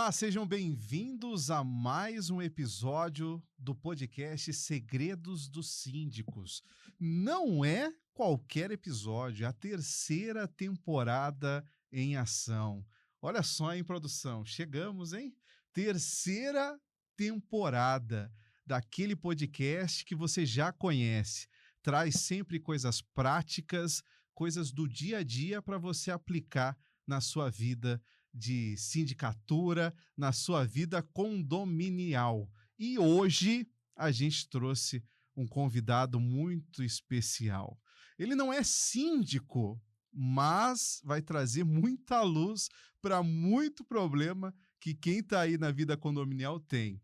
Olá, sejam bem-vindos a mais um episódio do podcast Segredos dos Síndicos. Não é qualquer episódio, é a terceira temporada em ação. Olha só, em produção, chegamos, hein? Terceira temporada daquele podcast que você já conhece. Traz sempre coisas práticas, coisas do dia a dia para você aplicar na sua vida de sindicatura, na sua vida condominial. E hoje a gente trouxe um convidado muito especial. Ele não é síndico, mas vai trazer muita luz para muito problema que quem está aí na vida condominial tem.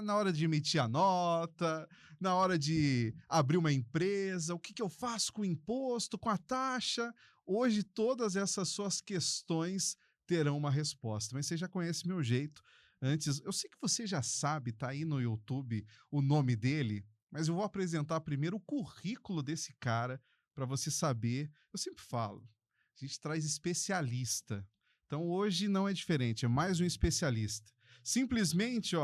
Na hora de emitir a nota, na hora de abrir uma empresa, o que eu faço com o imposto, com a taxa? Hoje todas essas suas questões terão uma resposta, mas você já conhece meu jeito. Antes, eu sei que você já sabe, tá aí no YouTube o nome dele, mas eu vou apresentar primeiro o currículo desse cara para você saber. Eu sempre falo, a gente traz especialista. Então hoje não é diferente, é mais um especialista. Simplesmente,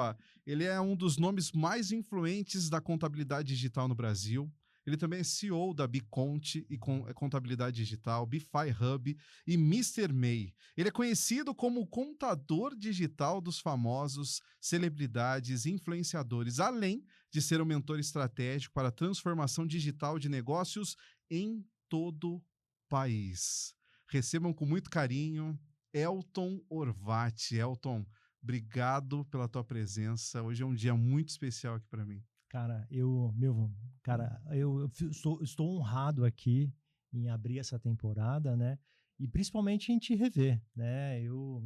ele é um dos nomes mais influentes da contabilidade digital no Brasil. Ele também é CEO da Biconte e Contabilidade Digital, Bify Hub e Mr. May. Ele é conhecido como o contador digital dos famosos, celebridades e influenciadores, além de ser um mentor estratégico para a transformação digital de negócios em todo o país. Recebam com muito carinho Elton Horvati. Elton, obrigado pela tua presença. Hoje é um dia muito especial aqui para mim. Cara, eu estou honrado aqui em abrir essa temporada, né? E principalmente em te rever, né?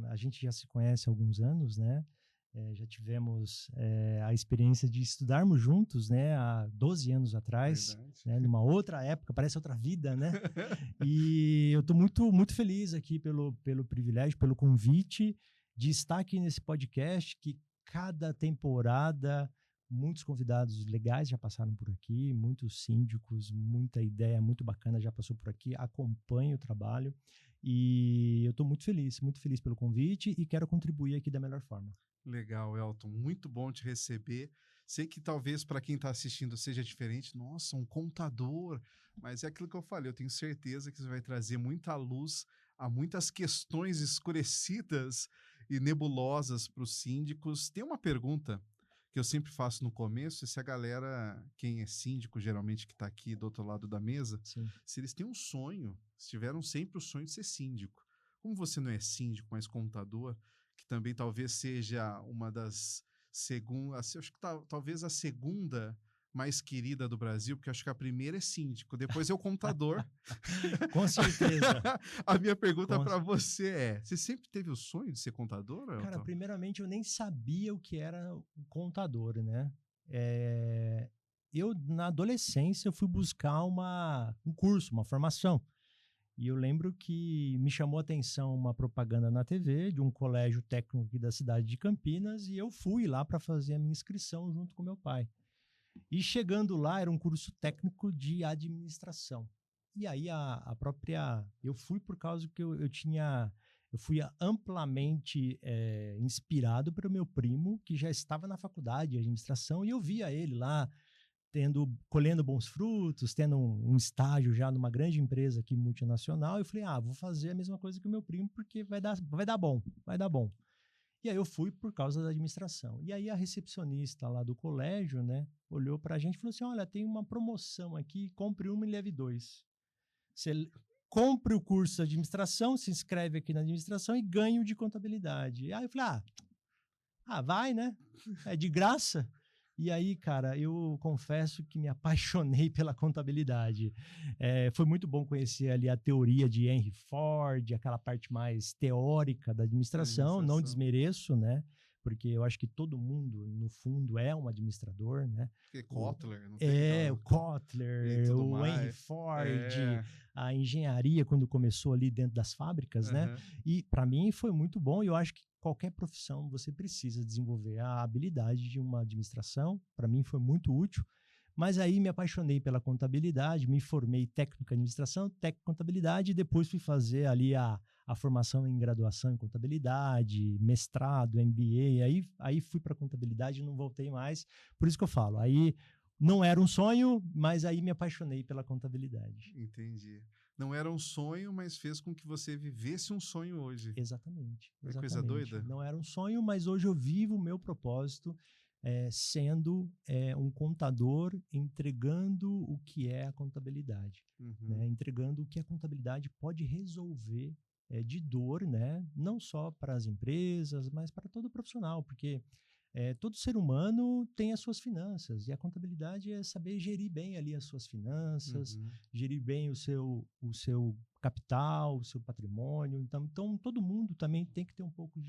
A gente já se conhece há alguns anos, né? Já tivemos a experiência de estudarmos juntos, né? Há 12 anos atrás, né? Numa outra época, parece outra vida, né? E eu estou muito, muito feliz aqui pelo privilégio, pelo convite de estar aqui nesse podcast, que cada temporada... Muitos convidados legais já passaram por aqui, muitos síndicos, muita ideia muito bacana já passou por aqui, acompanho o trabalho e eu estou muito feliz pelo convite e quero contribuir aqui da melhor forma. Legal, Elton, muito bom te receber. Sei que talvez para quem está assistindo seja diferente, nossa, um contador, mas é aquilo que eu falei, eu tenho certeza que você vai trazer muita luz a muitas questões escurecidas e nebulosas para os síndicos. Tem uma pergunta que eu sempre faço no começo, se a galera, quem é síndico geralmente que está aqui do outro lado da mesa, Sim. Se eles têm um sonho, se tiveram sempre o sonho de ser síndico. Como você não é síndico, mas contador, que também talvez seja uma das segundas, acho que talvez a segunda mais querida do Brasil, porque acho que a primeira é síndico, depois é o contador. Com certeza. A minha pergunta para você é, você sempre teve o sonho de ser contador, Elton? Cara, primeiramente eu nem sabia o que era o contador, né? Eu, na adolescência, eu fui buscar um curso, uma formação. E eu lembro que me chamou a atenção uma propaganda na TV de um colégio técnico aqui da cidade de Campinas e eu fui lá para fazer a minha inscrição junto com meu pai. E chegando lá, era um curso técnico de administração. E aí eu fui por causa que eu fui amplamente inspirado pelo meu primo, que já estava na faculdade de administração, e eu via ele lá colhendo bons frutos, tendo um estágio já numa grande empresa aqui multinacional. Eu falei, vou fazer a mesma coisa que o meu primo, porque vai dar bom. E aí eu fui por causa da administração. E aí a recepcionista lá do colégio, né, olhou pra gente e falou assim, olha, tem uma promoção aqui, compre uma e leve 2. Você compre o curso de administração, se inscreve aqui na administração e ganha o de contabilidade. Aí eu falei, vai, né? É de graça. E aí, cara, eu confesso que me apaixonei pela contabilidade. Foi muito bom conhecer ali a teoria de Henry Ford, aquela parte mais teórica da administração. Não desmereço, né? Porque eu acho que todo mundo, no fundo, é um administrador, né? Porque Kotler, não tem o Kotler, o Henry Ford, a engenharia, quando começou ali dentro das fábricas, né? E para mim foi muito bom e eu acho que qualquer profissão você precisa desenvolver a habilidade de uma administração. Para mim foi muito útil. Mas aí me apaixonei pela contabilidade, me formei técnico em administração, técnico em contabilidade e depois fui fazer ali a a formação em graduação em contabilidade, mestrado, MBA, aí fui para contabilidade e não voltei mais. Por isso que eu falo, aí não era um sonho, mas aí me apaixonei pela contabilidade. Entendi. Não era um sonho, mas fez com que você vivesse um sonho hoje. Exatamente. É coisa doida? Não era um sonho, mas hoje eu vivo o meu propósito sendo um contador, entregando o que é a contabilidade, né? Entregando o que a contabilidade pode resolver de dor, né? Não só para as empresas, mas para todo profissional, porque todo ser humano tem as suas finanças e a contabilidade é saber gerir bem ali as suas finanças, gerir bem o seu capital, o seu patrimônio. Então, todo mundo também tem que ter um pouco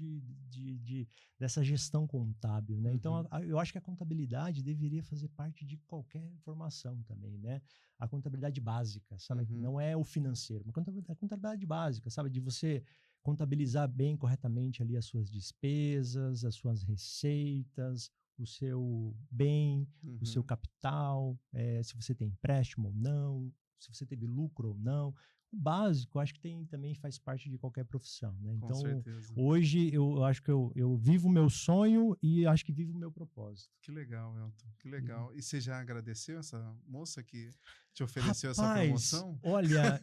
dessa gestão contábil, né? Então, eu acho que a contabilidade deveria fazer parte de qualquer formação também, né? A contabilidade básica, sabe? Não é o financeiro, mas a contabilidade básica, sabe? De você contabilizar bem, corretamente ali as suas despesas, as suas receitas, o seu bem, o seu capital, se você tem empréstimo ou não, se você teve lucro ou não. O básico, acho que também faz parte de qualquer profissão, né? Com então, certeza. Hoje, eu acho que eu vivo o meu sonho e acho que vivo o meu propósito. Que legal, Elton, que legal. E você já agradeceu essa moça que te ofereceu essa Rapaz, promoção? olha,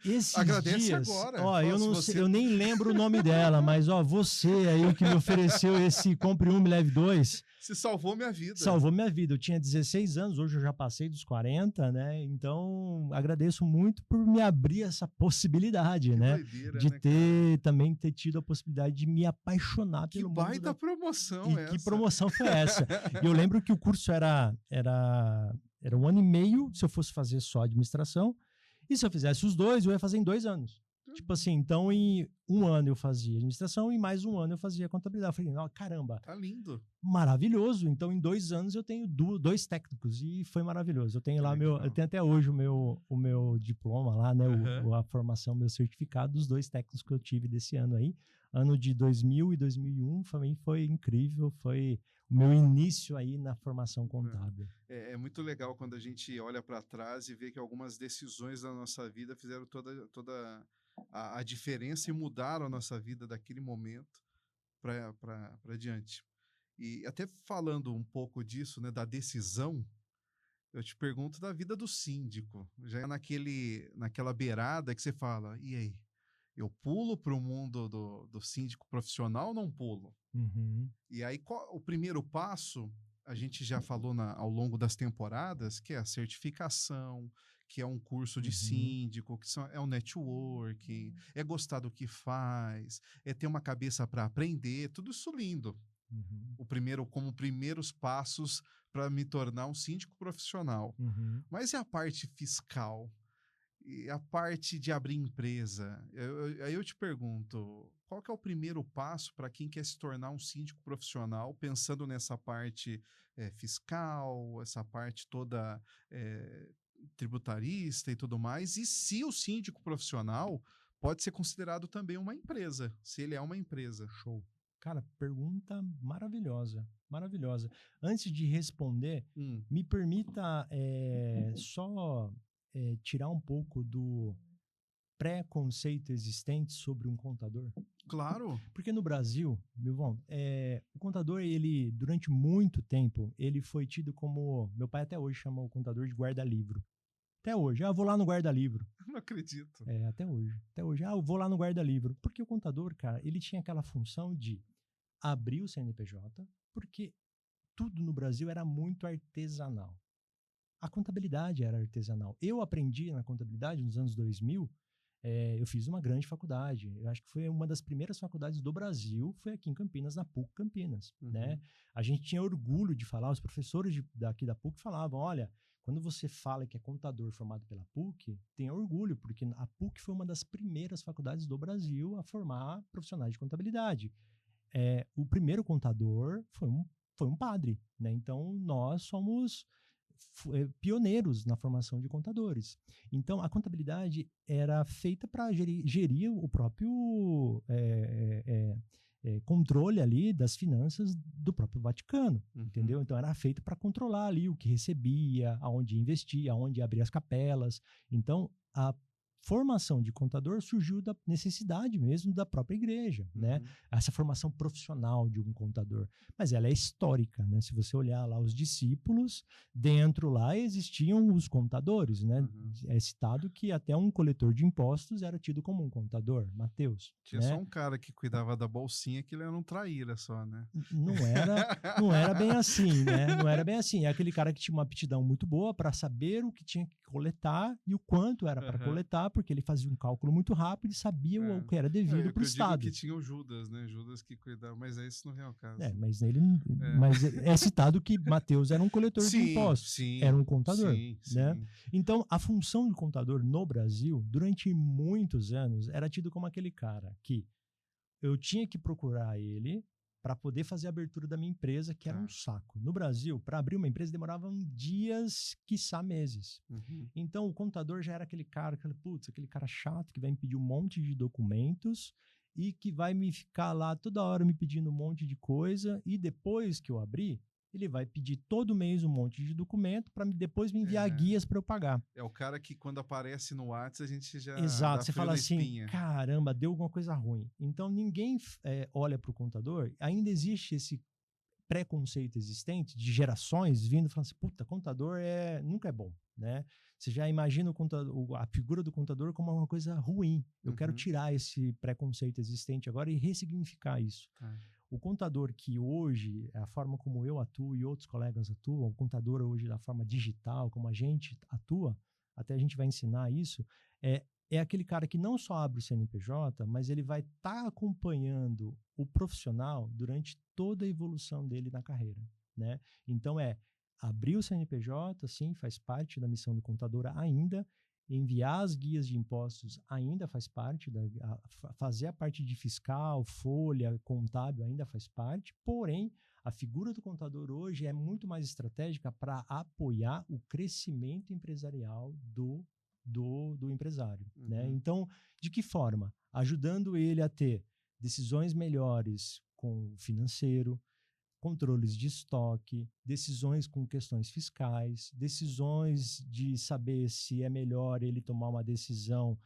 esses Agradece dias, agora. eu não sei, eu nem lembro o nome dela, mas você aí que me ofereceu esse compre um, me leve dois. Você salvou minha vida. Salvou minha vida. Eu tinha 16 anos, hoje eu já passei dos 40, né? Então, agradeço muito por me abrir essa possibilidade, né? Doideira, de né, também ter tido a possibilidade de me apaixonar pelo mundo. Que baita promoção essa. Que promoção foi essa? E eu lembro que o curso era 1 ano e meio, se eu fosse fazer só administração, e se eu fizesse os dois, eu ia fazer em 2 anos. Tipo assim, então em 1 ano eu fazia administração e mais 1 ano eu fazia contabilidade. Eu falei, caramba. Tá lindo. Maravilhoso. Então em 2 anos eu tenho 2 técnicos e foi maravilhoso. Eu tenho lá eu tenho até hoje o meu diploma lá, né? A formação, meu certificado dos 2 técnicos que eu tive desse ano aí. Ano de 2000 e 2001 também foi incrível, foi o meu início aí na formação contábil. É muito legal quando a gente olha para trás e vê que algumas decisões da nossa vida fizeram toda a diferença e mudaram a nossa vida daquele momento para diante. E até falando um pouco disso, né, da decisão, eu te pergunto da vida do síndico, já naquela beirada que você fala, e aí? Eu pulo para o mundo do síndico profissional ou não pulo? E aí, o primeiro passo, a gente já falou ao longo das temporadas, que é a certificação, que é um curso de síndico, é um networking, é gostar do que faz, é ter uma cabeça para aprender, tudo isso lindo. Como primeiros passos para me tornar um síndico profissional. Mas e a parte fiscal? E a parte de abrir empresa? Aí eu te pergunto, qual que é o primeiro passo para quem quer se tornar um síndico profissional, pensando nessa parte fiscal, essa parte toda tributarista e tudo mais, e se o síndico profissional pode ser considerado também uma empresa, se ele é uma empresa? Show. Cara, pergunta maravilhosa, maravilhosa. Antes de responder, me permita só tirar um pouco do preconceito existente sobre um contador? Claro. Porque no Brasil, Milvão, o contador, ele, durante muito tempo, ele foi tido como... Meu pai até hoje chama o contador de guarda-livro. Até hoje. Vou lá no guarda-livro. Não acredito. Até hoje. Até hoje. Eu vou lá no guarda-livro. Porque o contador, cara, ele tinha aquela função de abrir o CNPJ, porque tudo no Brasil era muito artesanal. A contabilidade era artesanal. Eu aprendi na contabilidade nos anos 2000, eu fiz uma grande faculdade. Eu acho que foi uma das primeiras faculdades do Brasil, foi aqui em Campinas, na PUC Campinas. Né? A gente tinha orgulho de falar, os professores daqui da PUC falavam, olha, quando você fala que é contador formado pela PUC, tenha orgulho, porque a PUC foi uma das primeiras faculdades do Brasil a formar profissionais de contabilidade. O primeiro contador foi um padre, né? Então, nós somos pioneiros na formação de contadores. Então, a contabilidade era feita para gerir o próprio controle ali das finanças do próprio Vaticano, entendeu? Então, era feito para controlar ali o que recebia, aonde investia, aonde abrir as capelas. Então, formação de contador surgiu da necessidade mesmo da própria igreja, né? Essa formação profissional de um contador. Mas ela é histórica, né? Se você olhar lá os discípulos, dentro lá existiam os contadores, né? É citado que até um coletor de impostos era tido como um contador, Mateus. Tinha né? só um cara que cuidava da bolsinha que ele era um traíra só, né? Não era bem assim, né? Não era bem assim. É aquele cara que tinha uma aptidão muito boa para saber o que tinha que coletar e o quanto era para coletar, porque ele fazia um cálculo muito rápido e sabia o que era devido para o Estado. Eu digo que tinha o Judas, né? Judas que cuidava, mas isso não é o caso. Mas é citado que Mateus era um coletor de impostos, era um contador. Né? Então, a função de contador no Brasil, durante muitos anos, era tido como aquele cara que eu tinha que procurar ele para poder fazer a abertura da minha empresa, que era um saco. No Brasil, para abrir uma empresa, demoravam dias, quiçá meses. Então, o contador já era aquele cara chato que vai me pedir um monte de documentos e que vai me ficar lá toda hora me pedindo um monte de coisa, e depois que eu abrir, ele vai pedir todo mês um monte de documento para depois me enviar guias para eu pagar. É o cara que quando aparece no WhatsApp a gente já Exato, você fala assim, caramba, deu alguma coisa ruim. Então ninguém olha para o contador, ainda existe esse preconceito existente de gerações vindo falando assim, puta, contador nunca é bom, né? Você já imagina a figura do contador como uma coisa ruim. Eu quero tirar esse preconceito existente agora e ressignificar isso. O contador que hoje, a forma como eu atuo e outros colegas atuam, o contador hoje da forma digital, como a gente atua, até a gente vai ensinar isso, é aquele cara que não só abre o CNPJ, mas ele vai estar acompanhando o profissional durante toda a evolução dele na carreira, né? Então, abrir o CNPJ, sim, faz parte da missão do contador ainda, enviar as guias de impostos ainda faz parte, fazer a parte de fiscal, folha, contábil ainda faz parte, porém, a figura do contador hoje é muito mais estratégica para apoiar o crescimento empresarial do empresário. Né? Então, de que forma? Ajudando ele a ter decisões melhores com o financeiro, controles de estoque, decisões com questões fiscais, decisões de saber se é melhor ele tomar uma decisão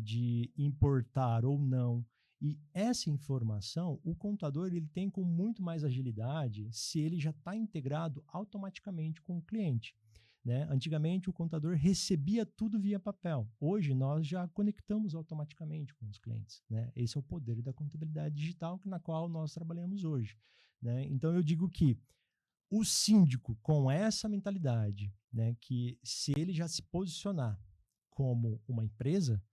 de importar ou não. E essa informação, o contador ele tem com muito mais agilidade se ele já está integrado automaticamente com o cliente. Né? Antigamente, o contador recebia tudo via papel. Hoje, nós já conectamos automaticamente com os clientes. Né? Esse é o poder da contabilidade digital na qual nós trabalhamos hoje. Né? Então, eu digo que o síndico, com essa mentalidade, né, que se ele já se posicionar como uma empresa,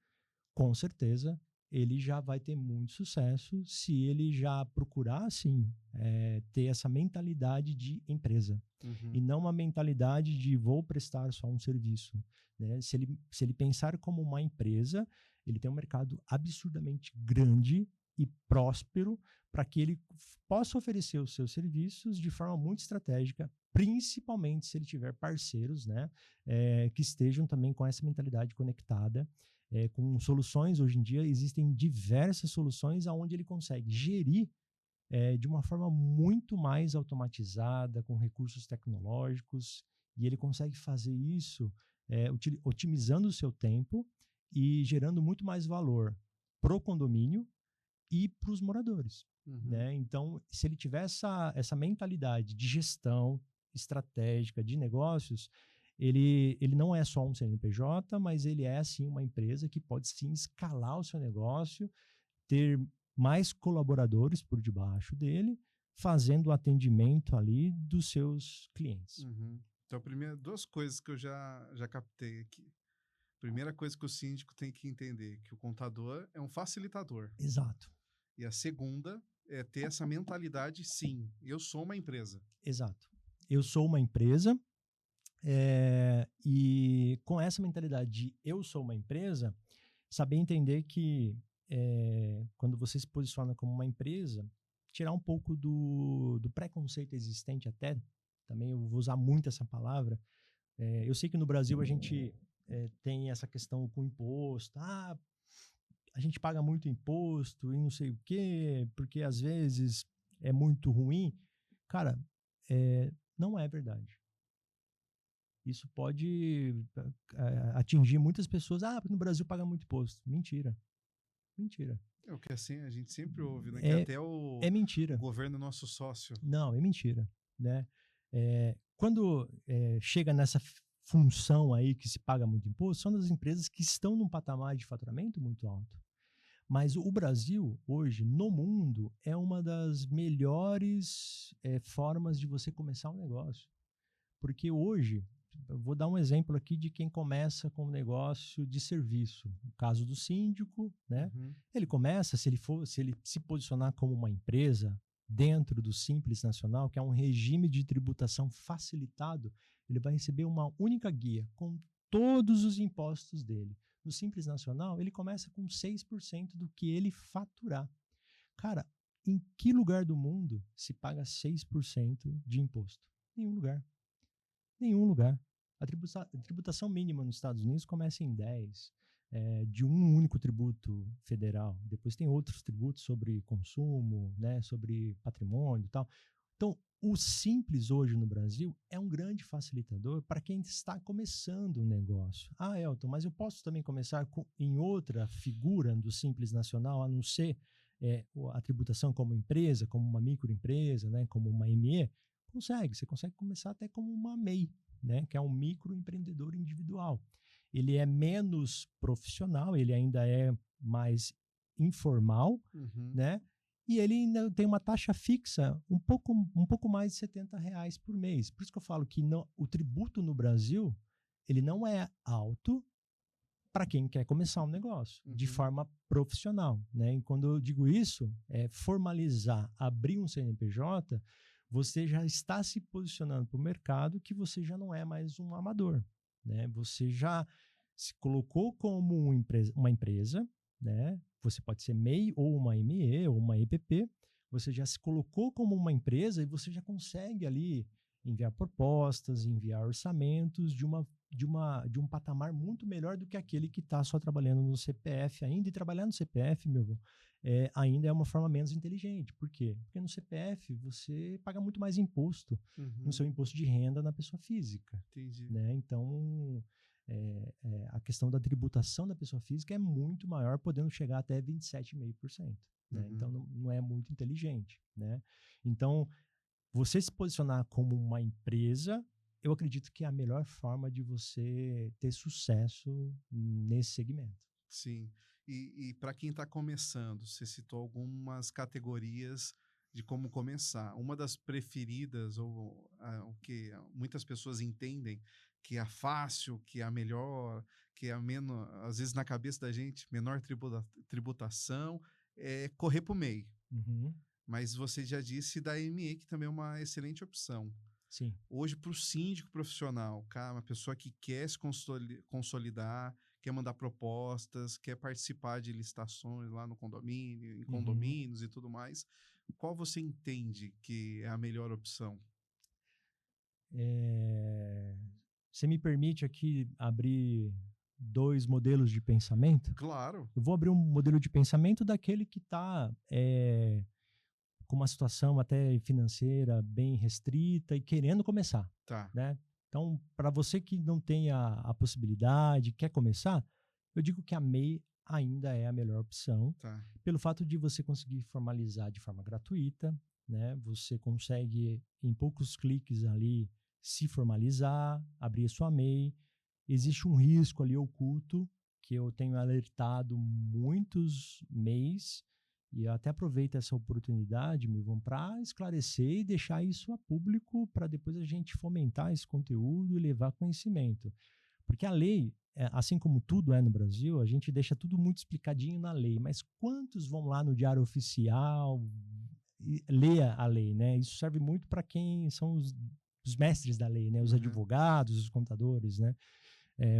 com certeza ele já vai ter muito sucesso se ele já procurar, sim, ter essa mentalidade de empresa. E não uma mentalidade de vou prestar só um serviço. Né? Se ele pensar como uma empresa, ele tem um mercado absurdamente grande e próspero para que ele possa oferecer os seus serviços de forma muito estratégica, principalmente se ele tiver parceiros, né, que estejam também com essa mentalidade conectada, com soluções. Hoje em dia existem diversas soluções onde ele consegue gerir de uma forma muito mais automatizada, com recursos tecnológicos, e ele consegue fazer isso otimizando o seu tempo e gerando muito mais valor para o condomínio e para os moradores. Né? Então, se ele tiver essa mentalidade de gestão estratégica de negócios, ele não é só um CNPJ, mas ele é, sim, uma empresa que pode, sim, escalar o seu negócio, ter mais colaboradores por debaixo dele, fazendo o atendimento ali dos seus clientes. Então, duas coisas que eu já captei aqui. Primeira coisa que o síndico tem que entender, que o contador é um facilitador. Exato. E a segunda é ter essa mentalidade, sim, eu sou uma empresa. Exato. Eu sou uma empresa, e com essa mentalidade de eu sou uma empresa, saber entender que quando você se posiciona como uma empresa, tirar um pouco do preconceito existente até, também eu vou usar muito essa palavra. Eu sei que no Brasil a gente tem essa questão com imposto, a gente paga muito imposto e não sei o quê, porque às vezes é muito ruim. Cara, não é verdade. isso pode atingir muitas pessoas. Ah, no Brasil paga muito imposto. Mentira. Mentira. É o que assim a gente sempre ouve, né? Que É, até o é mentira. governo é nosso sócio. Não, é mentira, né? Quando chega nessa função aí que se paga muito imposto, são das empresas que estão num patamar de faturamento muito alto. Mas o Brasil, hoje, no mundo, é uma das melhores formas de você começar um negócio. Porque hoje, eu vou dar um exemplo aqui de quem começa com um negócio de serviço. O caso do síndico, né? Uhum. Ele começa, se ele se posicionar como uma empresa dentro do Simples Nacional, que é um regime de tributação facilitado, ele vai receber uma única guia com todos os impostos dele. No Simples Nacional, ele começa com 6% do que ele faturar. Cara, em que lugar do mundo se paga 6% de imposto? Nenhum lugar. Nenhum lugar. A tributação mínima nos Estados Unidos começa em 10%, de um único tributo federal. Depois tem outros tributos sobre consumo, né, sobre patrimônio e tal. Então, o Simples hoje no Brasil é um grande facilitador para quem está começando um negócio. Ah, Elton, mas eu posso também começar em outra figura do Simples Nacional, a não ser a tributação como empresa, como uma microempresa, né, como uma ME? Você consegue começar até como uma MEI, né, que é um microempreendedor individual. Ele é menos profissional, ele ainda é mais informal, né? E ele ainda tem uma taxa fixa um pouco mais de R$70 por mês. Por isso que eu falo que o tributo no Brasil, ele não é alto para quem quer começar um negócio de forma profissional, né? E quando eu digo isso, formalizar, abrir um CNPJ, você já está se posicionando para o mercado que você já não é mais um amador, né? Você já se colocou como uma empresa, né? Você pode ser MEI ou uma ME ou uma EPP. Você já se colocou como uma empresa e você já consegue ali enviar propostas, enviar orçamentos de um patamar muito melhor do que aquele que está só trabalhando no CPF ainda. E trabalhar no CPF, meu irmão, ainda é uma forma menos inteligente. Por quê? Porque no CPF você paga muito mais imposto no seu imposto de renda na pessoa física. Entendi. Né? Então, a questão da tributação da pessoa física é muito maior, podendo chegar até 27,5%. Né? Então, não é muito inteligente. Né? Então, você se posicionar como uma empresa, eu acredito que é a melhor forma de você ter sucesso nesse segmento. Sim. E para quem está começando, você citou algumas categorias de como começar. Uma das preferidas, ou o que muitas pessoas entendem que é a fácil, que é a melhor, que é a menos, às vezes na cabeça da gente, menor tributação, é correr para o MEI. Mas você já disse da ME, que também é uma excelente opção. Sim. Hoje, para o síndico profissional, cara, uma pessoa que quer se consolidar, quer mandar propostas, quer participar de licitações lá no condomínio, em condomínios e tudo mais, qual você entende que é a melhor opção? Você me permite aqui abrir 2 modelos de pensamento? Claro. Eu vou abrir um modelo de pensamento daquele que está com uma situação até financeira bem restrita e querendo começar. Tá. Né? Então, para você que não tem a possibilidade, quer começar, eu digo que a MEI ainda é a melhor opção, pelo fato de você conseguir formalizar de forma gratuita, né? Você consegue, em poucos cliques ali, se formalizar, abrir a sua MEI. Existe um risco ali oculto, que eu tenho alertado muitos MEIs, e eu até aproveito essa oportunidade, Milton, para esclarecer e deixar isso a público, para depois a gente fomentar esse conteúdo e levar conhecimento. Porque a lei, assim como tudo no Brasil, a gente deixa tudo muito explicadinho na lei, mas quantos vão lá no Diário Oficial e leia a lei, né? Isso serve muito para quem são os mestres da lei, né? Os advogados, os contadores, né?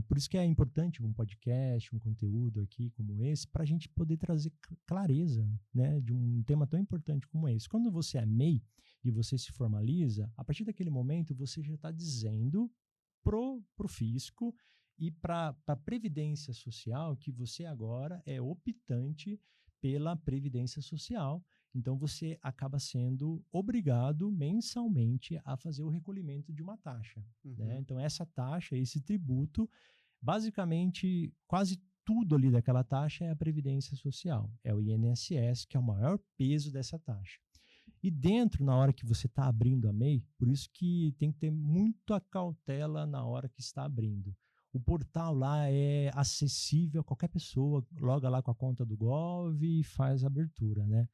Por isso que é importante um podcast, um conteúdo aqui como esse, para a gente poder trazer clareza, né, de um tema tão importante como esse. Quando você é MEI e você se formaliza, a partir daquele momento você já está dizendo pro fisco e para a Previdência Social que você agora é optante pela Previdência Social Então, você acaba sendo obrigado mensalmente a fazer o recolhimento de uma taxa. Né? Então, essa taxa, esse tributo, basicamente, quase tudo ali daquela taxa é a Previdência Social. É o INSS, que é o maior peso dessa taxa. E dentro, na hora que você está abrindo a MEI, por isso que tem que ter muita cautela na hora que está abrindo. O portal lá é acessível a qualquer pessoa, loga lá com a conta do Gov e faz a abertura, né?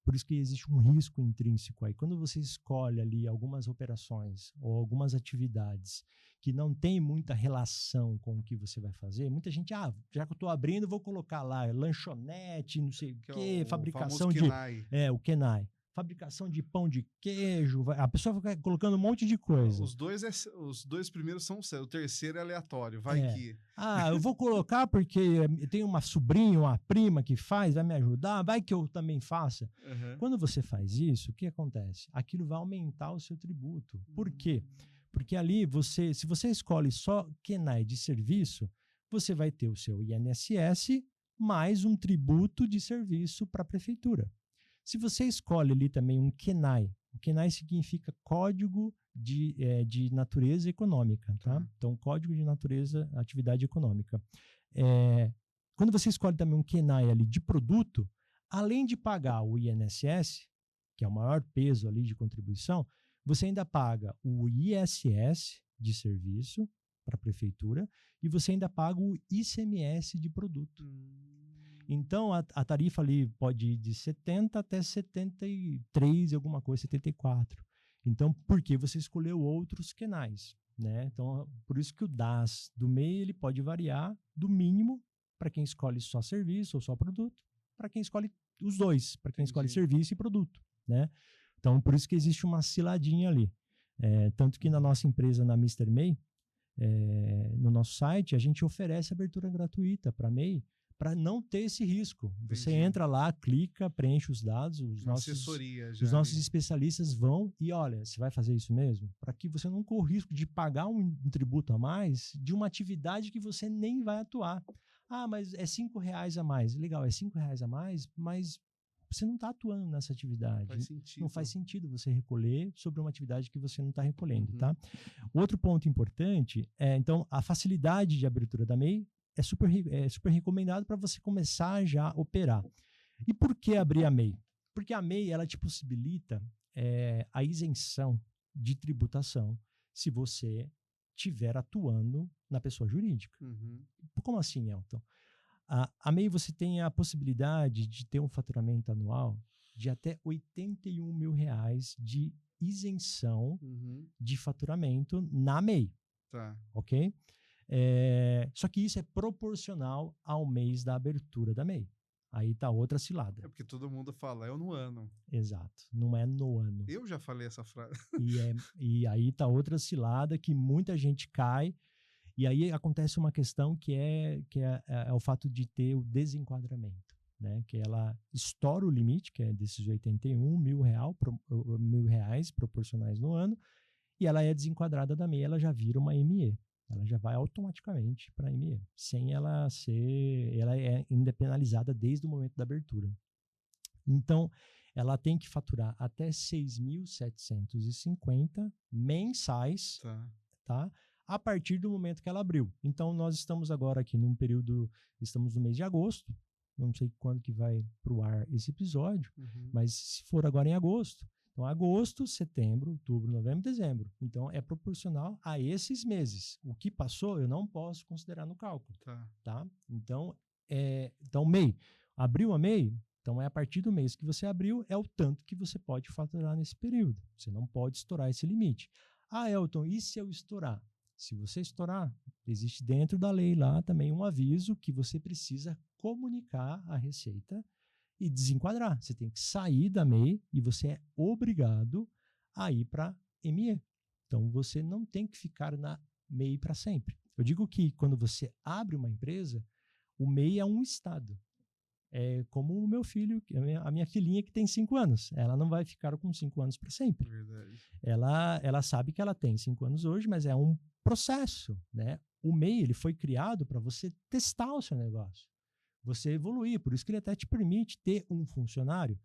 Por isso que existe um risco intrínseco aí. Quando você escolhe ali algumas operações ou algumas atividades que não tem muita relação com o que você vai fazer, muita gente, já que eu estou abrindo, vou colocar lá lanchonete, não sei o quê, fabricação de... o KENAI. Fabricação de pão de queijo, a pessoa vai colocando um monte de coisa. Os dois primeiros são o terceiro é aleatório, vai que... eu vou colocar porque eu tenho uma sobrinha, uma prima que faz, vai me ajudar, vai que eu também faça. Quando você faz isso, o que acontece? Aquilo vai aumentar o seu tributo. Por quê? Porque ali, se você escolhe só KENAI de serviço, você vai ter o seu INSS mais um tributo de serviço para a prefeitura. Se você escolhe ali também um KENAI, o KENAI significa Código de Natureza Econômica, tá? Então, Código de Natureza, Atividade Econômica. Quando você escolhe também um KENAI ali de produto, além de pagar o INSS, que é o maior peso ali de contribuição, você ainda paga o ISS de serviço para a prefeitura e você ainda paga o ICMS de produto. Então, a tarifa ali pode ir de 70 até 73, alguma coisa, 74. Então, porque você escolheu outros KENAIs, né? Então, por isso que o DAS do MEI ele pode variar do mínimo para quem escolhe só serviço ou só produto, para quem escolhe os dois, para quem escolhe serviço e produto, né? Então, por isso que existe uma ciladinha ali. Tanto que na nossa empresa, na Mr. MEI, no nosso site, a gente oferece abertura gratuita para MEI, para não ter esse risco. Você entra lá, clica, preenche os dados, os nossos especialistas vão e olha, você vai fazer isso mesmo? Para que você não corra o risco de pagar um tributo a mais de uma atividade que você nem vai atuar. Mas é R$5 a mais. Legal, é R$5 a mais, mas você não está atuando nessa atividade. Não faz sentido você recolher sobre uma atividade que você não está recolhendo, tá? Outro ponto importante então, a facilidade de abertura da MEI é super recomendado para você começar já a operar. E por que abrir a MEI? Porque a MEI ela te possibilita a isenção de tributação se você estiver atuando na pessoa jurídica. Como assim, Elton? A MEI você tem a possibilidade de ter um faturamento anual de até R$81 mil de isenção de faturamento na MEI. Ok? Só que isso é proporcional ao mês da abertura da MEI. Aí tá outra cilada. Porque todo mundo fala, é no ano. Exato, não é no ano. Eu já falei essa frase. E aí tá outra cilada que muita gente cai. E aí acontece uma questão que é o fato de ter o desenquadramento, né? Que ela estoura o limite, que é desses R$81 mil proporcionais no ano, e ela é desenquadrada da MEI, ela já vira uma ME. Ela já vai automaticamente para a ME, sem ela é ainda penalizada desde o momento da abertura. Então, ela tem que faturar até 6.750 mensais, tá? A partir do momento que ela abriu. Então, nós estamos agora aqui estamos no mês de agosto, não sei quando que vai para o ar esse episódio, mas se for agora em agosto, então agosto, setembro, outubro, novembro, dezembro. Então, é proporcional a esses meses. O que passou, eu não posso considerar no cálculo. Tá? Então, MEI. Abriu a MEI, então é a partir do mês que você abriu, é o tanto que você pode faturar nesse período. Você não pode estourar esse limite. Elton, e se eu estourar? Se você estourar, existe dentro da lei lá também um aviso que você precisa comunicar à Receita e desenquadrar. Você tem que sair da MEI e você é obrigado a ir para ME. Então, você não tem que ficar na MEI para sempre. Eu digo que quando você abre uma empresa, o MEI é um estado. É como o meu filho, a minha filhinha que tem 5 anos. Ela não vai ficar com 5 anos para sempre. Verdade. Ela sabe que ela tem 5 anos hoje, mas é um processo, né? O MEI ele foi criado para você testar o seu negócio. você evoluir. Por isso que ele até te permite ter um funcionário.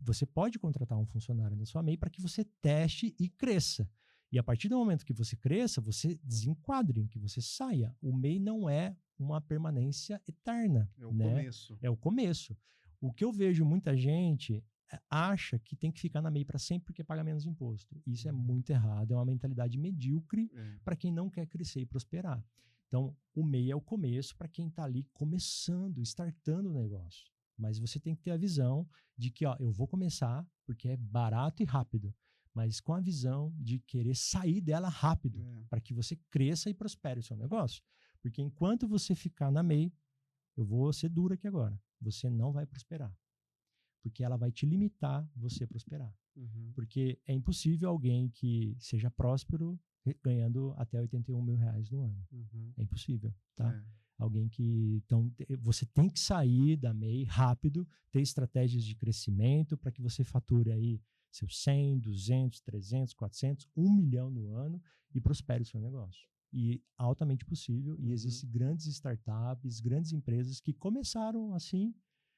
Você pode contratar um funcionário na sua MEI para que você teste e cresça. E a partir do momento que você cresça, você desenquadre, que você saia. O MEI não é uma permanência eterna. É o né? começo. É o começo. O que eu vejo muita gente acha que tem que ficar na MEI para sempre porque paga menos imposto. Isso é muito errado, é uma mentalidade medíocre para quem não quer crescer e prosperar. Então, o MEI é o começo para quem está ali começando, startando o negócio. Mas você tem que ter a visão de que eu vou começar porque é barato e rápido, mas com a visão de querer sair dela rápido para que você cresça e prospere o seu negócio. Porque enquanto você ficar na MEI, eu vou ser duro aqui agora, você não vai prosperar. Porque ela vai te limitar você prosperar. Porque é impossível alguém que seja próspero ganhando até R$81 mil no ano. É impossível, tá? Alguém que... Então, você tem que sair da MEI rápido, ter estratégias de crescimento para que você fature aí seus 100, 200, 300, 400, 1 milhão no ano e prospere o seu negócio. E altamente possível. E existem grandes startups, grandes empresas que começaram assim,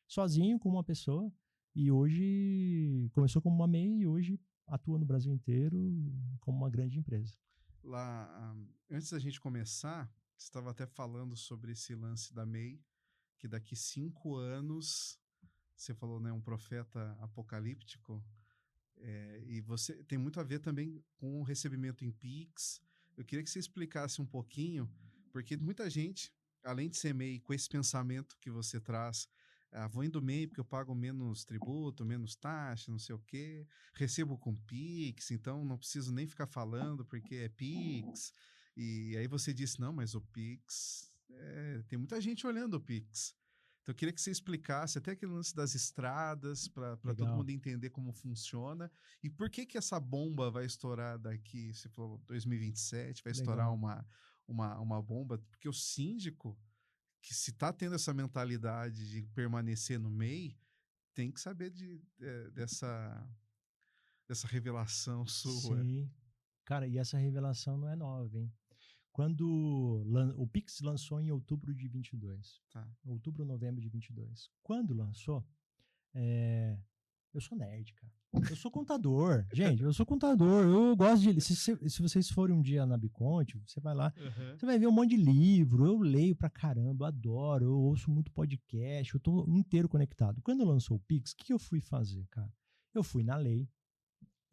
sozinho, com uma pessoa, e hoje começou como uma MEI e hoje atua no Brasil inteiro como uma grande empresa. Lá, antes da gente começar, você estava até falando sobre esse lance da MEI, que daqui 5 anos, você falou, né, um profeta apocalíptico, e você tem muito a ver também com o recebimento em Pix. Eu queria que você explicasse um pouquinho, porque muita gente, além de ser MEI, com esse pensamento que você traz, vou indo MEI porque eu pago menos tributo, menos taxa, não sei o quê, recebo com Pix, então não preciso nem ficar falando porque é Pix. E aí você disse, não, mas o Pix, tem muita gente olhando o Pix. Então eu queria que você explicasse até aquele lance das estradas, para todo mundo entender como funciona, e por que essa bomba vai estourar daqui, você falou 2027, vai estourar uma bomba, porque o síndico, que se está tendo essa mentalidade de permanecer no MEI, tem que saber dessa revelação sua. Sim. Cara, e essa revelação não é nova, hein? Quando o Pix lançou em outubro de 22. Outubro, novembro de 22. Quando lançou, eu sou nerd, cara. Eu sou contador. Gente, eu sou contador. Eu gosto de... Se vocês forem um dia na Biconte, você vai lá, você vai ver um monte de livro. Eu leio pra caramba, eu adoro. Eu ouço muito podcast. Eu tô inteiro conectado. Quando lançou o Pix, o que eu fui fazer, cara? Eu fui na lei.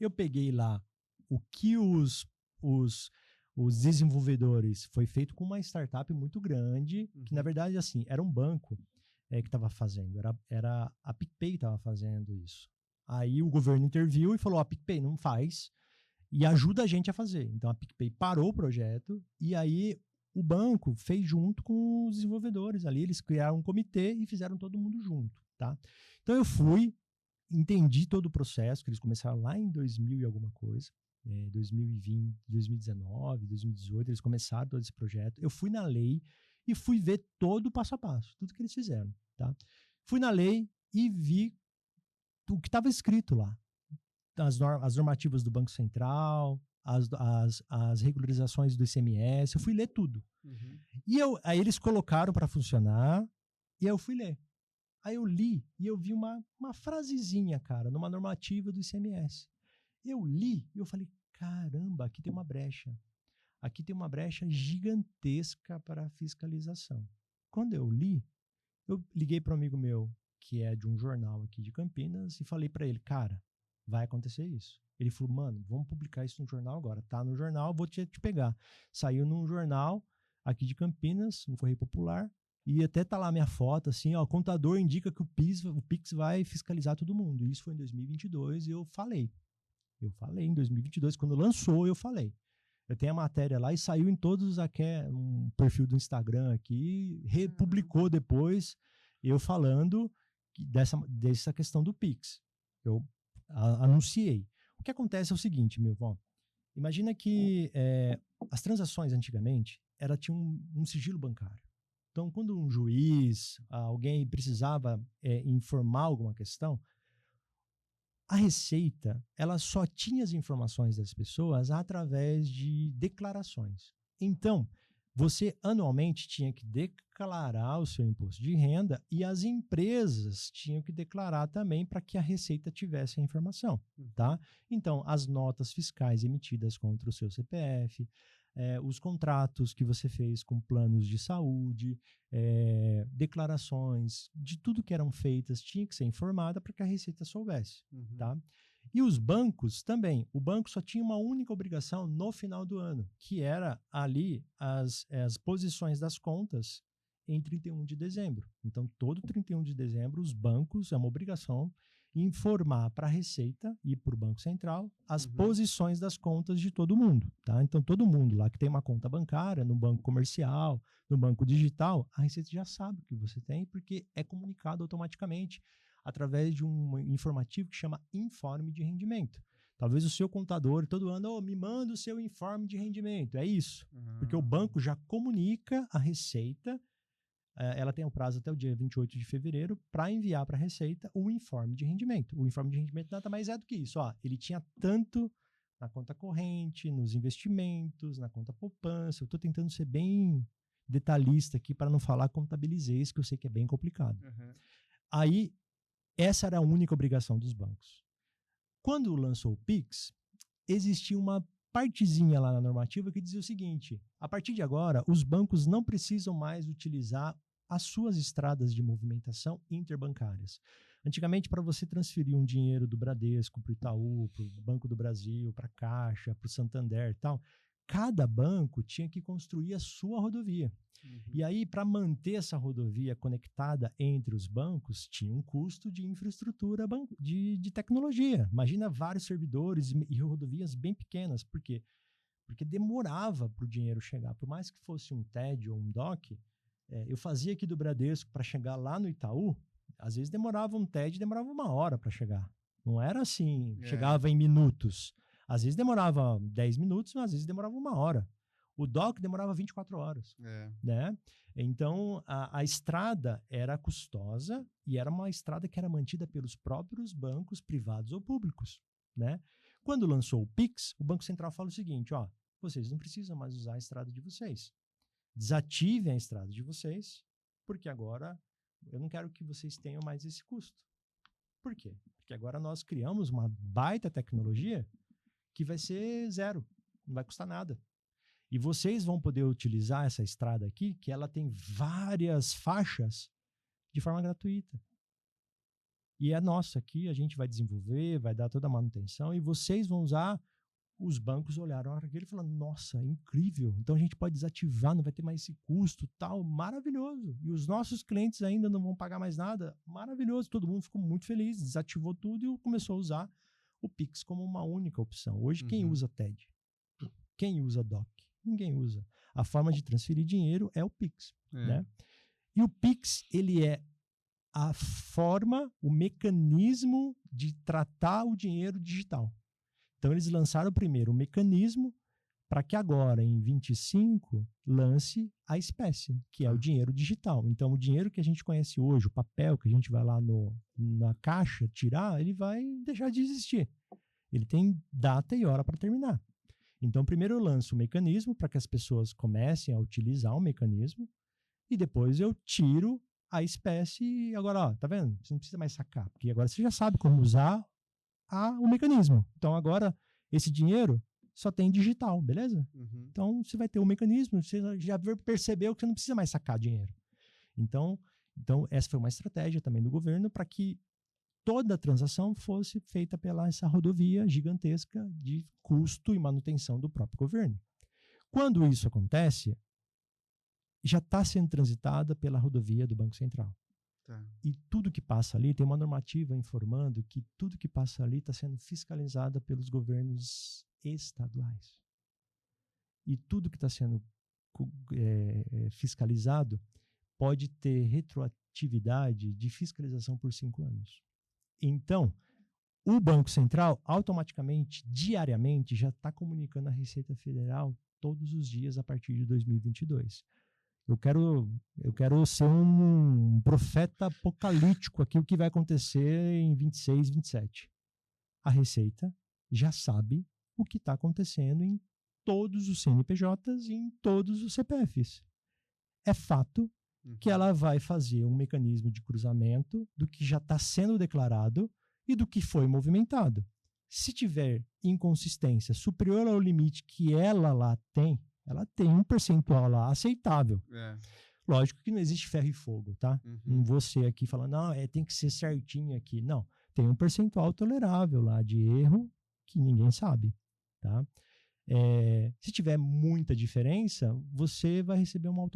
Eu peguei lá o que os desenvolvedores... Foi feito com uma startup muito grande, que na verdade, assim, era um banco que estava fazendo. Era a PicPay estava fazendo isso. Aí o governo interviu e falou, a PicPay não faz e ajuda a gente a fazer. Então a PicPay parou o projeto e aí o banco fez junto com os desenvolvedores ali. Eles criaram um comitê e fizeram todo mundo junto, tá? Então eu fui, entendi todo o processo, que eles começaram lá em 2000 e alguma coisa, 2020, 2019, 2018, eles começaram todo esse projeto. Eu fui na lei e fui ver todo o passo a passo, tudo que eles fizeram, tá? Fui na lei e vi o que estava escrito lá. As normativas do Banco Central, as regularizações do ICMS, eu fui ler tudo. E aí eles colocaram para funcionar e eu fui ler. Aí eu li e eu vi uma frasezinha, cara, numa normativa do ICMS. Eu li e eu falei, caramba, aqui tem uma brecha. Aqui tem uma brecha gigantesca para a fiscalização. Quando eu li, eu liguei para um amigo meu, que é de um jornal aqui de Campinas, e falei para ele, cara, vai acontecer isso. Ele falou, mano, vamos publicar isso no jornal agora. Tá no jornal, vou te pegar. Saiu num jornal aqui de Campinas, no Correio Popular, e até tá lá minha foto, assim, ó, o contador indica que o Pix vai fiscalizar todo mundo. Isso foi em 2022 e eu falei. Eu falei em 2022, quando lançou, eu falei. Eu tenho a matéria lá e saiu em todos um perfil do Instagram aqui, republicou depois, eu falando dessa questão do Pix. Eu anunciei. O que acontece é o seguinte, meu irmão. Imagina que as transações antigamente tinham um sigilo bancário. Então, quando um juiz, alguém precisava informar alguma questão, a Receita, ela só tinha as informações das pessoas através de declarações. Então, Você anualmente tinha que declarar o seu imposto de renda e as empresas tinham que declarar também para que a Receita tivesse a informação, tá? Então, as notas fiscais emitidas contra o seu CPF, os contratos que você fez com planos de saúde, declarações de tudo que eram feitas tinha que ser informada para que a Receita soubesse, tá? E os bancos também. O banco só tinha uma única obrigação no final do ano, que era ali as posições das contas em 31 de dezembro. Então, todo 31 de dezembro, os bancos, é uma obrigação, informar para a Receita e para o Banco Central as posições das contas de todo mundo. Tá? Então, todo mundo lá que tem uma conta bancária, no banco comercial, no banco digital, a Receita já sabe o que você tem, porque é comunicado automaticamente através de um informativo que chama informe de rendimento. Talvez o seu contador todo ano, me manda o seu informe de rendimento. É isso. Porque o banco já comunica a Receita, ela tem um prazo até o dia 28 de fevereiro para enviar para a Receita o informe de rendimento. O informe de rendimento nada mais é do que isso. Ele tinha tanto na conta corrente, nos investimentos, na conta poupança. Eu estou tentando ser bem detalhista aqui para não falar contabilizei, que eu sei que é bem complicado. Aí, essa era a única obrigação dos bancos. Quando lançou o Pix, existia uma partezinha lá na normativa que dizia o seguinte: a partir de agora, os bancos não precisam mais utilizar as suas estradas de movimentação interbancárias. Antigamente, para você transferir um dinheiro do Bradesco para o Itaú, para o Banco do Brasil, para a Caixa, para o Santander e tal, cada banco tinha que construir a sua rodovia. E aí, para manter essa rodovia conectada entre os bancos, tinha um custo de infraestrutura de tecnologia. Imagina vários servidores e rodovias bem pequenas. Por quê? Porque demorava para o dinheiro chegar. Por mais que fosse um TED ou um DOC, eu fazia aqui do Bradesco para chegar lá no Itaú, às vezes demorava um TED, demorava 1 hora para chegar. Não era assim, chegava em minutos. Às vezes demorava 10 minutos, mas às vezes demorava 1 hora. O DOC demorava 24 horas. Né? Então, a estrada era custosa e era uma estrada que era mantida pelos próprios bancos privados ou públicos. Né? Quando lançou o Pix, o Banco Central fala o seguinte: vocês não precisam mais usar a estrada de vocês. Desativem a estrada de vocês, porque agora eu não quero que vocês tenham mais esse custo. Por quê? Porque agora nós criamos uma baita tecnologia que vai ser zero, não vai custar nada. E vocês vão poder utilizar essa estrada aqui, que ela tem várias faixas, de forma gratuita. E é nossa aqui, a gente vai desenvolver, vai dar toda a manutenção, e vocês vão usar. Os bancos olharam aquilo e falaram: nossa, é incrível, então a gente pode desativar, não vai ter mais esse custo, tal, maravilhoso. E os nossos clientes ainda não vão pagar mais nada, maravilhoso. Todo mundo ficou muito feliz, desativou tudo e começou a usar o Pix como uma única opção. Hoje, quem usa TED? Quem usa DOC? Ninguém usa. A forma de transferir dinheiro é o Pix. Né? E o Pix, ele é a forma, o mecanismo de tratar o dinheiro digital. Então, eles lançaram primeiro o mecanismo para que agora, em 25, lance a espécie, que é o dinheiro digital. Então, o dinheiro que a gente conhece hoje, o papel que a gente vai lá na caixa tirar, ele vai deixar de existir. Ele tem data e hora para terminar. Então, primeiro eu lanço o mecanismo para que as pessoas comecem a utilizar o mecanismo e depois eu tiro a espécie e agora, tá vendo? Você não precisa mais sacar, porque agora você já sabe como usar o mecanismo. Então, agora, esse dinheiro só tem digital, beleza? Então, você vai ter o mecanismo, você já percebeu que você não precisa mais sacar dinheiro. Então, essa foi uma estratégia também do governo para que toda a transação fosse feita pela essa rodovia gigantesca de custo e manutenção do próprio governo. Quando isso acontece, já está sendo transitada pela rodovia do Banco Central. E tudo que passa ali, tem uma normativa informando que tudo que passa ali está sendo fiscalizado pelos governos estaduais. E tudo que está sendo fiscalizado pode ter retroatividade de fiscalização por 5 anos. Então, o Banco Central, automaticamente, diariamente, já está comunicando à Receita Federal todos os dias a partir de 2022. Eu quero ser um profeta apocalíptico aqui, o que vai acontecer em 26, 27. A Receita já sabe o que está acontecendo em todos os CNPJs e em todos os CPFs. É fato que ela vai fazer um mecanismo de cruzamento do que já está sendo declarado e do que foi movimentado. Se tiver inconsistência superior ao limite que ela tem um percentual lá aceitável. Lógico que não existe ferro e fogo, tá? Não vou ser aqui falando, não, tem que ser certinho aqui. Não, tem um percentual tolerável lá de erro que ninguém sabe, tá? Se tiver muita diferença, você vai receber uma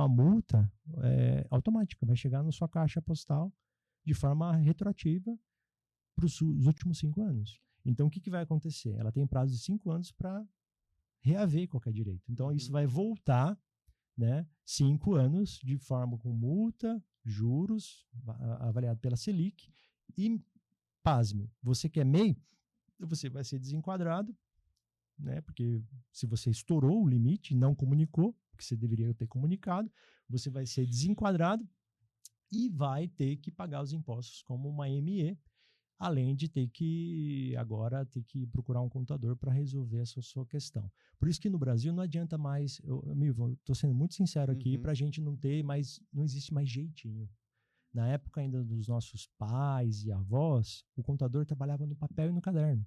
multa automática, vai chegar na sua caixa postal de forma retroativa para os últimos 5 anos. Então, o que vai acontecer? Ela tem prazo de 5 anos para reaver qualquer direito. Então, isso vai voltar, né, 5 anos de forma com multa, juros, avaliado pela Selic, e, pasme, você que é MEI, você vai ser desenquadrado, né, porque se você estourou o limite e não comunicou, que você deveria ter comunicado, você vai ser desenquadrado e vai ter que pagar os impostos como uma ME, além de ter que procurar um contador para resolver essa sua questão. Por isso que no Brasil não adianta mais, estou sendo muito sincero aqui, para a gente não existe mais jeitinho. Na época ainda dos nossos pais e avós, o contador trabalhava no papel e no caderno,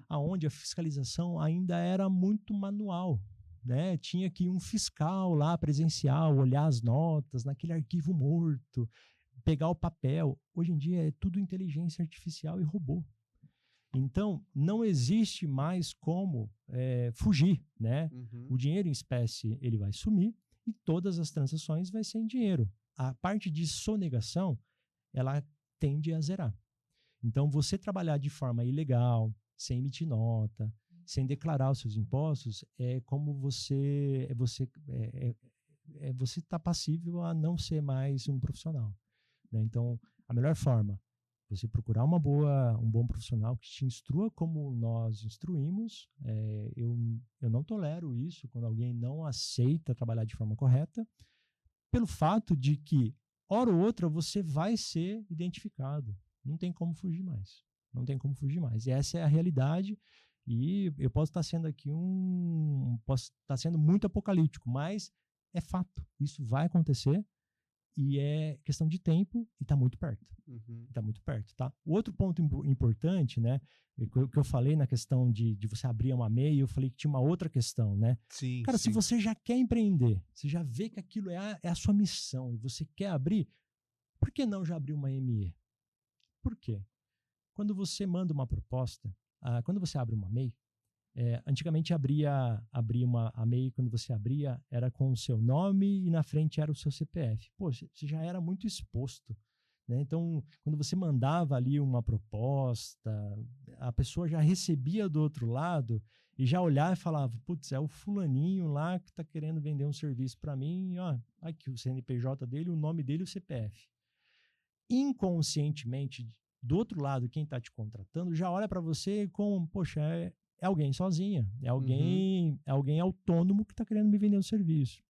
aonde a fiscalização ainda era muito manual, né? Tinha que ir um fiscal lá presencial, olhar as notas naquele arquivo morto, pegar o papel. Hoje em dia é tudo inteligência artificial e robô. Então, não existe mais como fugir, né? O dinheiro em espécie ele vai sumir e todas as transações vai ser em dinheiro. A parte de sonegação, ela tende a zerar. Então, você trabalhar de forma ilegal, sem emitir nota, sem declarar os seus impostos, é como você está passível a não ser mais um profissional. Né? Então, a melhor forma, você procurar um bom profissional que te instrua como nós instruímos. Eu não tolero isso quando alguém não aceita trabalhar de forma correta, pelo fato de que, hora ou outra, você vai ser identificado. Não tem como fugir mais. Não tem como fugir mais. E essa é a realidade. E eu posso estar sendo aqui posso estar sendo muito apocalíptico, mas é fato. Isso vai acontecer. E é questão de tempo e está muito perto. Está muito perto, tá? O outro ponto importante, né? Que eu falei na questão de você abrir uma MEI, eu falei que tinha uma outra questão, né? Sim, Cara, se você já quer empreender, você já vê que aquilo é a sua missão e você quer abrir, por que não já abrir uma ME? Por quê? Quando você manda uma proposta, quando você abre uma MEI, antigamente a MEI, quando você abria, era com o seu nome e na frente era o seu CPF. Pô, você já era muito exposto, né? Então, quando você mandava ali uma proposta, a pessoa já recebia do outro lado e já olhava e falava, putz, é o fulaninho lá que está querendo vender um serviço para mim, ó, aqui o CNPJ dele, o nome dele e o CPF. Inconscientemente, do outro lado, quem está te contratando já olha para você como, poxa, é alguém sozinha, é alguém autônomo que está querendo me vender um serviço.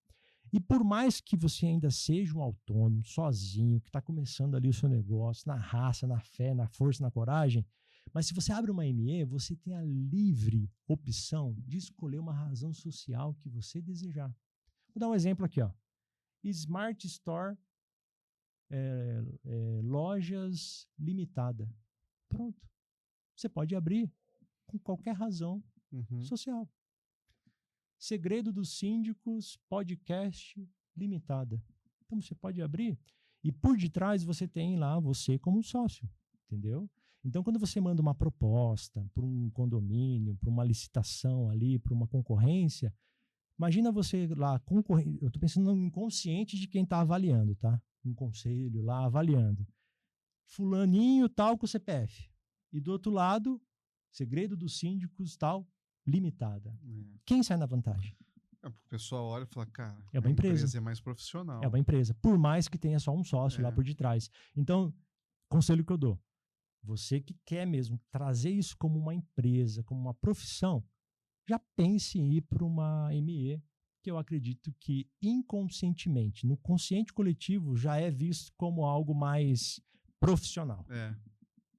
E por mais que você ainda seja um autônomo, sozinho, que está começando ali o seu negócio, na raça, na fé, na força, na coragem, mas se você abre uma ME, você tem a livre opção de escolher uma razão social que você desejar. Vou dar um exemplo aqui, ó. Smart Store, lojas limitada. Pronto. Você pode abrir com qualquer razão social. Segredo dos Síndicos, podcast limitada. Então você pode abrir e por detrás você tem lá você como sócio, entendeu? Então quando você manda uma proposta para um condomínio, para uma licitação ali, para uma concorrência, imagina você lá concorrendo, eu estou pensando no inconsciente de quem está avaliando, tá? Um conselho lá avaliando. Fulaninho tal com o CPF. E do outro lado, segredo dos síndicos tal, limitada. Quem sai na vantagem? O pessoal olha e fala, cara, é uma empresa é mais profissional. É uma empresa, por mais que tenha só um sócio lá por detrás. Então, conselho que eu dou, você que quer mesmo trazer isso como uma empresa, como uma profissão, já pense em ir para uma ME, que eu acredito que inconscientemente, no consciente coletivo, já é visto como algo mais profissional. É.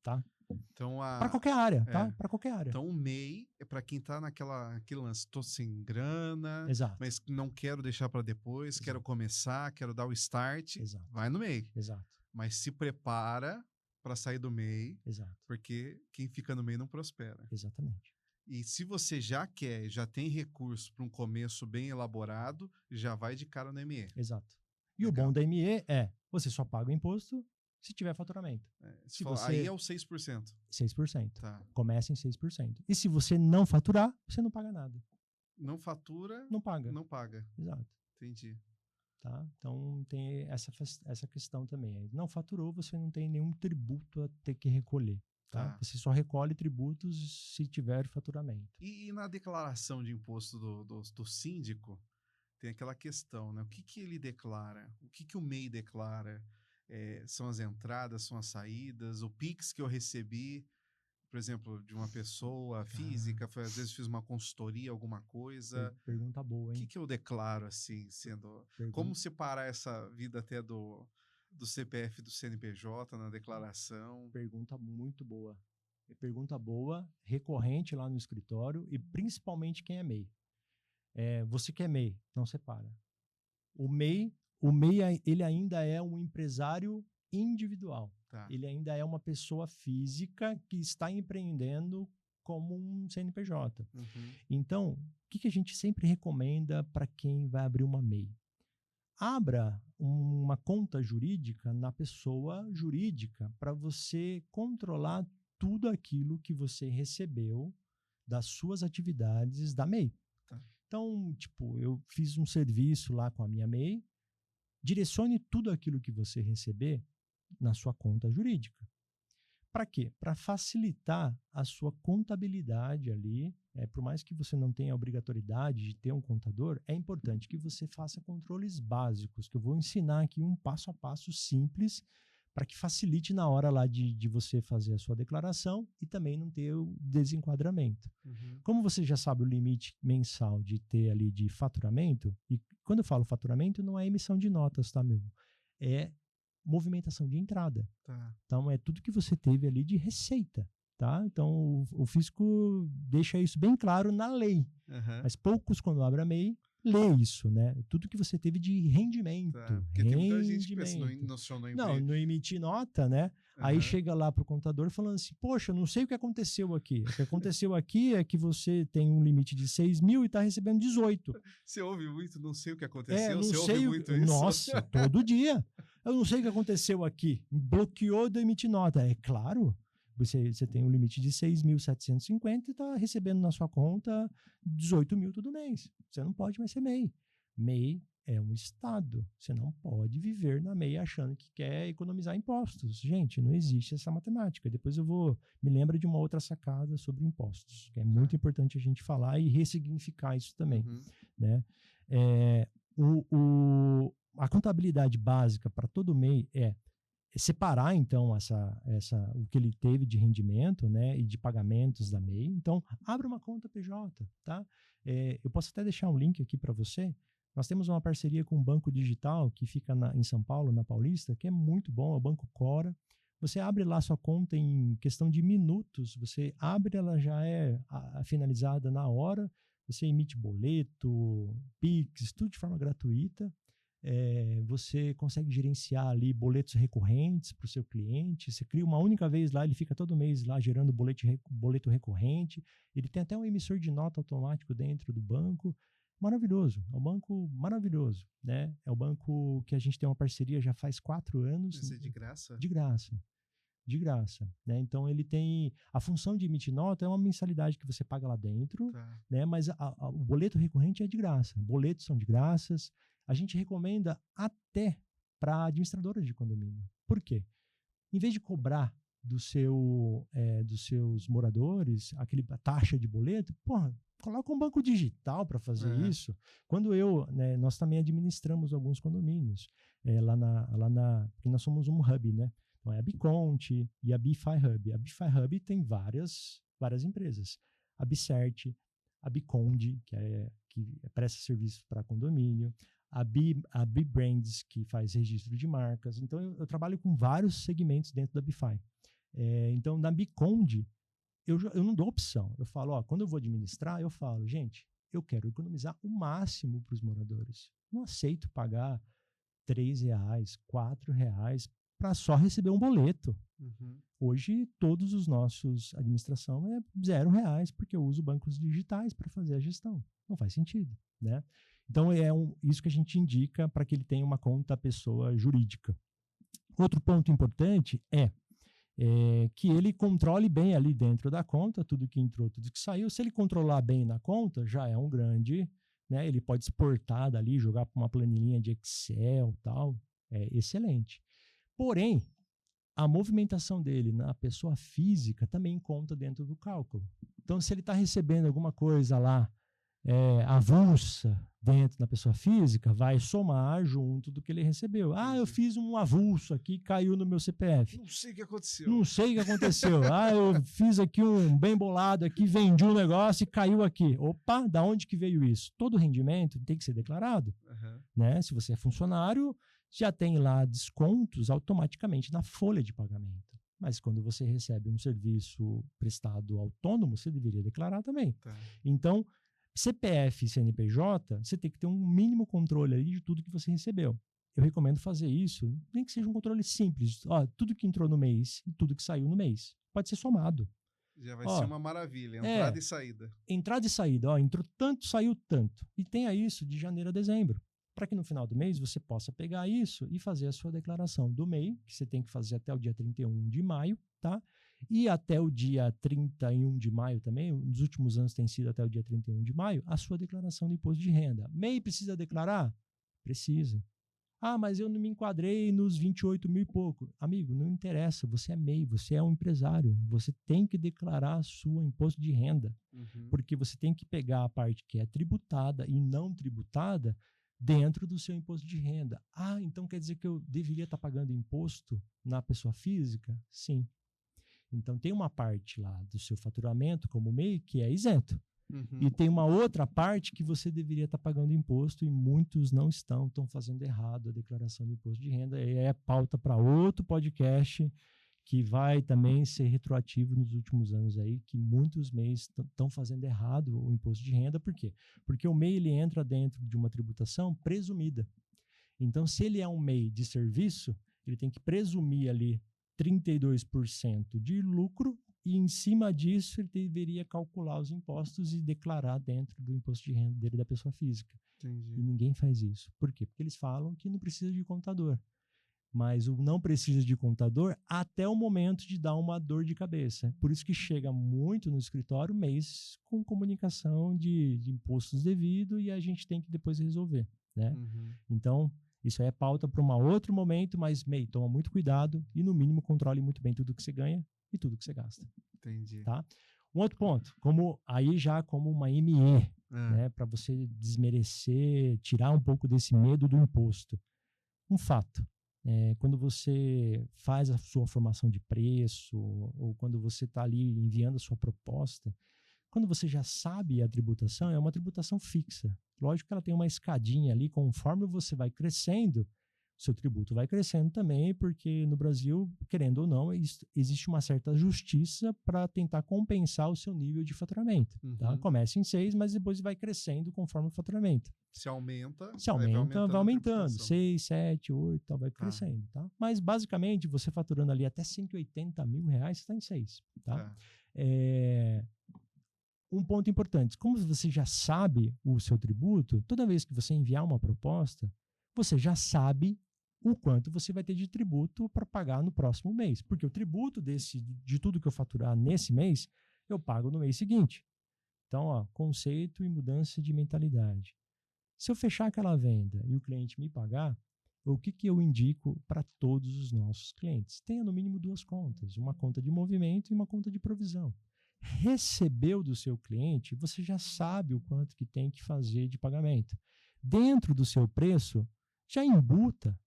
Tá? Então, Para qualquer área, tá? Para qualquer área. Então, o MEI é para quem tá aquele lance, tô sem grana, Exato. mas não quero deixar para depois, Exato. quero começar, quero dar o start, Exato. vai no MEI. Exato. Mas se prepara para sair do MEI, Exato. porque quem fica no MEI não prospera. Exatamente. E se você já tem recurso para um começo bem elaborado, já vai de cara no ME. Exato. E Legal. o bom da ME é, você só paga o imposto se tiver faturamento. Se você... Aí é o 6%. 6%. Tá. Começa em 6%. E se você não faturar, você não paga nada. Não fatura, não paga. Não paga. Exato. Entendi. Tá? Então tem essa questão também. Não faturou, você não tem nenhum tributo a ter que recolher. Tá? Você só recolhe tributos se tiver faturamento. E na declaração de imposto do síndico, tem aquela questão, né? O que ele declara? O que o MEI declara? São as entradas, são as saídas, o PIX que eu recebi, por exemplo, de uma pessoa física, às vezes fiz uma consultoria, alguma coisa. Pergunta boa, hein? O que eu declaro, assim, como separar essa vida até do CPF e do CNPJ na declaração? Pergunta muito boa. Pergunta boa, recorrente lá no escritório e principalmente quem é MEI. Você que é MEI, não separa. O MEI, ele ainda é um empresário individual. Tá. Ele ainda é uma pessoa física que está empreendendo como um CNPJ. Uhum. Então, o que a gente sempre recomenda para quem vai abrir uma MEI? Abra uma conta jurídica na pessoa jurídica para você controlar tudo aquilo que você recebeu das suas atividades da MEI. Tá. Então, eu fiz um serviço lá com a minha MEI, direcione tudo aquilo que você receber na sua conta jurídica. Para quê? Para facilitar a sua contabilidade ali. Por mais que você não tenha a obrigatoriedade de ter um contador, é importante que você faça controles básicos, que eu vou ensinar aqui um passo a passo simples para que facilite na hora lá de você fazer a sua declaração e também não ter o desenquadramento. Uhum. Como você já sabe o limite mensal de ter ali de faturamento, e quando eu falo faturamento não é emissão de notas, tá, meu? É movimentação de entrada. Tá. Então, é tudo que você teve ali de receita, tá? Então, o fisco deixa isso bem claro na lei. Uhum. Mas poucos, quando abre a MEI, lê isso, né? Tudo que você teve de rendimento. Tá. Porque tem muita gente que pensa não emitir nota, né? Uhum. Aí chega lá pro contador falando assim, poxa, não sei o que aconteceu aqui. O que aconteceu aqui é que você tem um limite de 6 mil e está recebendo 18. Você ouve muito, não sei o que aconteceu, não você sei ouve muito isso? Nossa, todo dia. Eu não sei o que aconteceu aqui. Bloqueou de emitir nota. É claro, você tem um limite de 6.750 e está recebendo na sua conta 18 mil todo mês. Você não pode mais ser MEI. MEI é um estado. Você não pode viver na MEI achando que quer economizar impostos. Gente, não existe essa matemática. Depois me lembro de uma outra sacada sobre impostos, que é muito importante a gente falar e ressignificar isso também. Uhum. Né? A contabilidade básica para todo MEI é separar, então, o que ele teve de rendimento, né, e de pagamentos da MEI. Então, abra uma conta PJ, tá? Eu posso até deixar um link aqui para você. Nós temos uma parceria com um banco digital que fica em São Paulo, na Paulista, que é muito bom, é o Banco Cora. Você abre lá sua conta em questão de minutos, você abre, ela já é finalizada na hora, você emite boleto, PIX, tudo de forma gratuita. Você consegue gerenciar ali boletos recorrentes para o seu cliente. Você cria uma única vez lá, ele fica todo mês lá gerando boleto recorrente. Ele tem até um emissor de nota automático dentro do banco. Maravilhoso, é um banco maravilhoso, né? É o banco que a gente tem uma parceria já faz 4 anos. Isso é de graça? De graça, né? Então ele tem a função de emitir nota, é uma mensalidade que você paga lá dentro, tá, né? Mas o boleto recorrente é de graça, boletos são de graças. A gente recomenda até para administradoras de condomínio. Por quê? Em vez de cobrar dos seus moradores a taxa de boleto, coloca um banco digital para fazer isso. Quando nós também administramos alguns condomínios, porque nós somos um hub, né? Então é a Biconte e a Bify Hub. A Bify Hub tem várias empresas. A Bicert, a Biconde, que presta serviço para condomínio, a B-Brands, que faz registro de marcas. Então, eu trabalho com vários segmentos dentro da Bify. Então, na Biconde, eu não dou opção. Eu falo, ó, quando eu vou administrar, eu falo, gente, eu quero economizar o máximo para os moradores. Não aceito pagar R$3, R$4 para só receber um boleto. Uhum. Hoje, todos os nossos administração é R$0, porque eu uso bancos digitais para fazer a gestão. Não faz sentido, né? Então, isso que a gente indica para que ele tenha uma conta pessoa jurídica. Outro ponto importante é que ele controle bem ali dentro da conta, tudo que entrou, tudo que saiu. Se ele controlar bem na conta, já é um grande, né? Ele pode exportar dali, jogar para uma planilhinha de Excel, tal, é excelente. Porém, a movimentação dele na pessoa física também conta dentro do cálculo. Então, se ele está recebendo alguma coisa lá, avulsa dentro da pessoa física, vai somar junto do que ele recebeu. Ah, eu fiz um avulso aqui, caiu no meu CPF. Não sei o que aconteceu. Não sei o que aconteceu. Ah, eu fiz aqui um bem bolado aqui, vendi um negócio e caiu aqui. Opa, da onde que veio isso? Todo rendimento tem que ser declarado. Uhum. Né? Se você é funcionário, já tem lá descontos automaticamente na folha de pagamento. Mas quando você recebe um serviço prestado autônomo, você deveria declarar também. Tá. Então, CPF e CNPJ, você tem que ter um mínimo controle ali de tudo que você recebeu. Eu recomendo fazer isso, nem que seja um controle simples. Ó, tudo que entrou no mês e tudo que saiu no mês. Pode ser somado. Já vai ser uma maravilha, entrada e saída. Entrada e saída, ó, entrou tanto, saiu tanto. E tenha isso de janeiro a dezembro, para que no final do mês você possa pegar isso e fazer a sua declaração do MEI, que você tem que fazer até o dia 31 de maio, tá? E até o dia 31 de maio também, nos últimos anos tem sido até o dia 31 de maio, a sua declaração do imposto de renda. MEI precisa declarar? Precisa. Ah, mas eu não me enquadrei nos 28 mil e pouco. Amigo, não interessa, você é MEI, você é um empresário, você tem que declarar a sua imposto de renda, porque você tem que pegar a parte que é tributada e não tributada dentro do seu imposto de renda. Ah, então quer dizer que eu deveria estar pagando imposto na pessoa física? Sim. Então, tem uma parte lá do seu faturamento como MEI que é isento. E tem uma outra parte que você deveria estar pagando imposto e muitos não estão fazendo errado a declaração de imposto de renda. E é pauta para outro podcast que vai também ser retroativo nos últimos anos aí, que muitos MEIs estão fazendo errado o imposto de renda. Por quê? Porque o MEI ele entra dentro de uma tributação presumida. Então, se ele é um MEI de serviço, ele tem que presumir ali 32% de lucro e, em cima disso, ele deveria calcular os impostos e declarar dentro do imposto de renda dele da pessoa física. Entendi. E ninguém faz isso. Por quê? Porque eles falam que não precisa de contador. Mas o não precisa de contador até o momento de dar uma dor de cabeça. Por isso que chega muito no escritório mês com comunicação de impostos devido e a gente tem que depois resolver, né? Então, isso aí é pauta para um outro momento, mas, MEI, toma muito cuidado e, no mínimo, controle muito bem tudo que você ganha e tudo que você gasta. Entendi. Tá? Um outro ponto, como uma ME, né, para você desmerecer, tirar um pouco desse medo do imposto. Um fato, quando você faz a sua formação de preço ou quando você está ali enviando a sua proposta, quando você já sabe a tributação, é uma tributação fixa. Lógico que ela tem uma escadinha ali, conforme você vai crescendo, seu tributo vai crescendo também, porque no Brasil, querendo ou não, existe uma certa justiça para tentar compensar o seu nível de faturamento. Tá? Começa em 6, mas depois vai crescendo conforme o faturamento. Se aumenta, vai aumentando. 6, 7, 8, tal, vai crescendo. Tá? Mas, basicamente, você faturando ali até R$180 mil, você está em 6. Tá? Um ponto importante, como você já sabe o seu tributo, toda vez que você enviar uma proposta, você já sabe o quanto você vai ter de tributo para pagar no próximo mês. Porque o tributo de tudo que eu faturar nesse mês, eu pago no mês seguinte. Então, ó, conceito e mudança de mentalidade. Se eu fechar aquela venda e o cliente me pagar, o que eu indico para todos os nossos clientes? Tenha no mínimo 2 contas, uma conta de movimento e uma conta de provisão. Recebeu do seu cliente, você já sabe o quanto que tem que fazer de pagamento. Dentro do seu preço, já embuta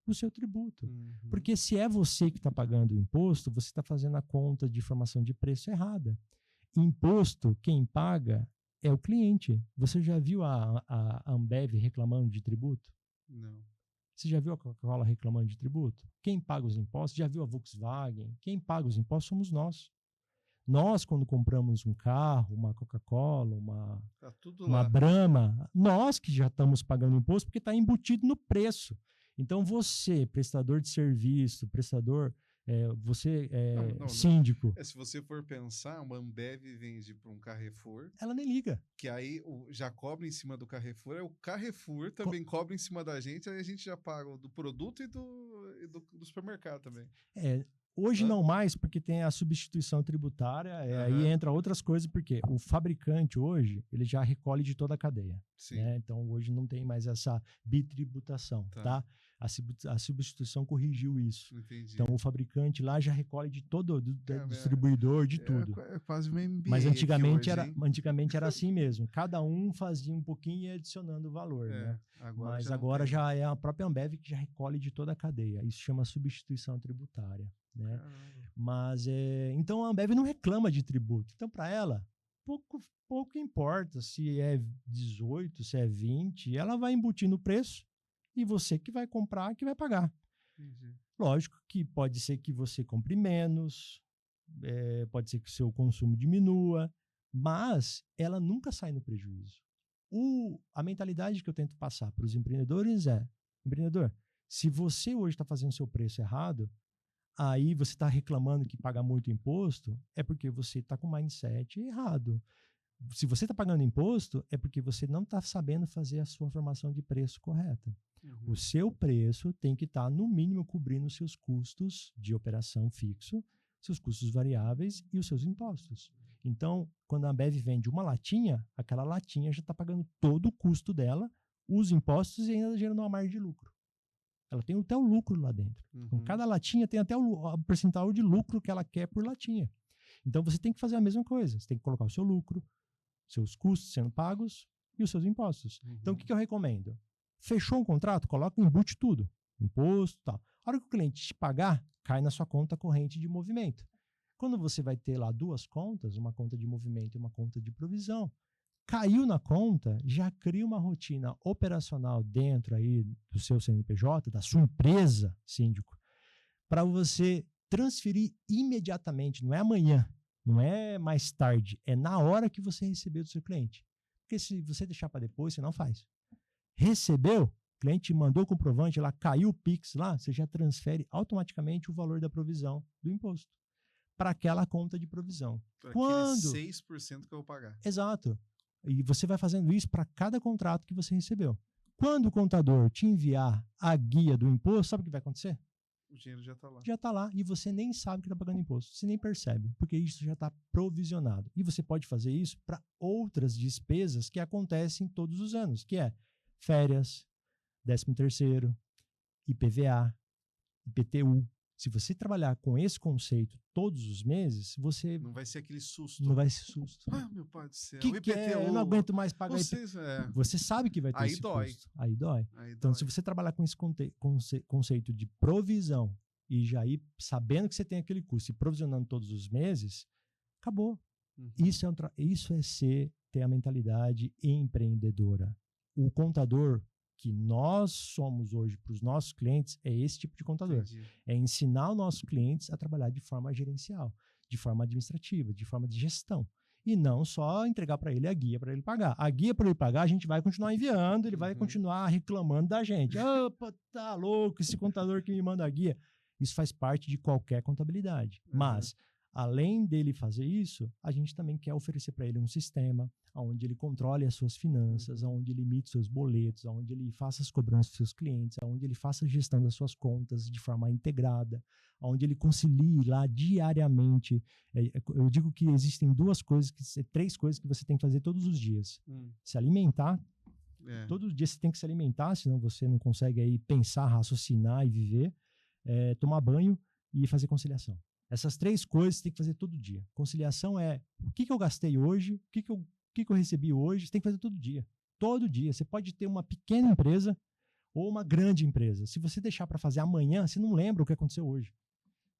o seu tributo. Porque se é você que está pagando o imposto, você está fazendo a conta de formação de preço errada. Imposto, quem paga é o cliente. Você já viu a Ambev reclamando de tributo? Não. Você já viu a Coca-Cola reclamando de tributo? Quem paga os impostos? Já viu a Volkswagen? Quem paga os impostos somos nós. Nós, quando compramos um carro, uma Coca-Cola, Tá tudo uma lá. Brahma, nós que já estamos pagando imposto porque está embutido no preço. Então, você, prestador de serviço, Não. síndico, Se você for pensar, uma Ambev vende para um Carrefour, ela nem liga. que aí já cobra em cima do Carrefour, o Carrefour também cobra em cima da gente, aí a gente já paga do produto e do supermercado também. Hoje não mais, porque tem a substituição tributária, aí entra outras coisas, porque o fabricante hoje, ele já recolhe de toda a cadeia. Né? Então, hoje não tem mais essa bitributação, tá? A substituição corrigiu isso. Entendi. Então, o fabricante lá já recolhe de todo, do distribuidor, de tudo. É quase uma MBA. Mas antigamente hoje, era assim mesmo. Cada um fazia um pouquinho e ia adicionando valor, né? Mas agora já é a própria Ambev que já recolhe de toda a cadeia. Isso chama substituição tributária, né? Mas, então, a Ambev não reclama de tributo. Então, para ela, pouco importa se é 18, se é 20, ela vai embutir no preço e você que vai comprar, que vai pagar. Entendi. Lógico que pode ser que você compre menos, pode ser que o seu consumo diminua, mas ela nunca sai no prejuízo. A mentalidade que eu tento passar para os empreendedores empreendedor, se você hoje está fazendo seu preço errado, aí você está reclamando que paga muito imposto, é porque você está com o mindset errado. Se você está pagando imposto, é porque você não está sabendo fazer a sua formação de preço correta. O seu preço tem que estar, no mínimo, cobrindo os seus custos de operação fixo, seus custos variáveis e os seus impostos. Então, quando a Ambev vende uma latinha, aquela latinha já está pagando todo o custo dela, os impostos e ainda gerando uma margem de lucro. Ela tem até o lucro lá dentro. Então, cada latinha tem até o percentual de lucro que ela quer por latinha. Então, você tem que fazer a mesma coisa. Você tem que colocar o seu lucro, seus custos sendo pagos e os seus impostos. Então, o que eu recomendo? Fechou um contrato? Coloca, embute tudo. Imposto, tal. A hora que o cliente te pagar, cai na sua conta corrente de movimento. Quando você vai ter lá duas contas, uma conta de movimento e uma conta de provisão, caiu na conta, já cria uma rotina operacional dentro aí do seu CNPJ, da sua empresa, síndico, para você transferir imediatamente, não é amanhã, não é mais tarde, é na hora que você receber do seu cliente. Porque se você deixar para depois, você não faz. Recebeu, o cliente mandou o comprovante lá, caiu o Pix lá, você já transfere automaticamente o valor da provisão do imposto para aquela conta de provisão. Quando? 6% que eu vou pagar. Exato. E você vai fazendo isso para cada contrato que você recebeu. Quando o contador te enviar a guia do imposto, sabe o que vai acontecer? O dinheiro já está lá. Já está lá e você nem sabe que está pagando imposto. Você nem percebe, porque isso já está provisionado. E você pode fazer isso para outras despesas que acontecem todos os anos, que é férias, 13º, IPVA, IPTU. Se você trabalhar com esse conceito todos os meses, você... Não vai ser aquele susto. Não vai ser susto. Ah, meu pai do céu. Que IPTU, eu não aguento mais pagar IPTU. Você sabe que vai ter esse custo. Aí dói. Então, se você trabalhar com esse conceito de provisão e já ir sabendo que você tem aquele custo e provisionando todos os meses, acabou. Isso é ter a mentalidade empreendedora. O contador que nós somos hoje para os nossos clientes é esse tipo de contador. Entendi. É ensinar os nossos clientes a trabalhar de forma gerencial, de forma administrativa, de forma de gestão. E não só entregar para ele a guia para ele pagar. A guia para ele pagar, a gente vai continuar enviando, ele vai continuar reclamando da gente. Opa, tá louco esse contador que me manda a guia. Isso faz parte de qualquer contabilidade. Mas, além dele fazer isso, a gente também quer oferecer para ele um sistema onde ele controle as suas finanças, onde ele emite seus boletos, onde ele faça as cobranças dos seus clientes, onde ele faça a gestão das suas contas de forma integrada, onde ele concilie lá diariamente. Eu digo que existem três coisas que você tem que fazer todos os dias. Se alimentar. Todos os dias você tem que se alimentar, senão você não consegue aí pensar, raciocinar e viver. Tomar banho e fazer conciliação. Essas três coisas você tem que fazer todo dia. Conciliação é o que eu gastei hoje, o que eu recebi hoje, você tem que fazer todo dia. Todo dia. Você pode ter uma pequena empresa ou uma grande empresa. Se você deixar para fazer amanhã, você não lembra o que aconteceu hoje.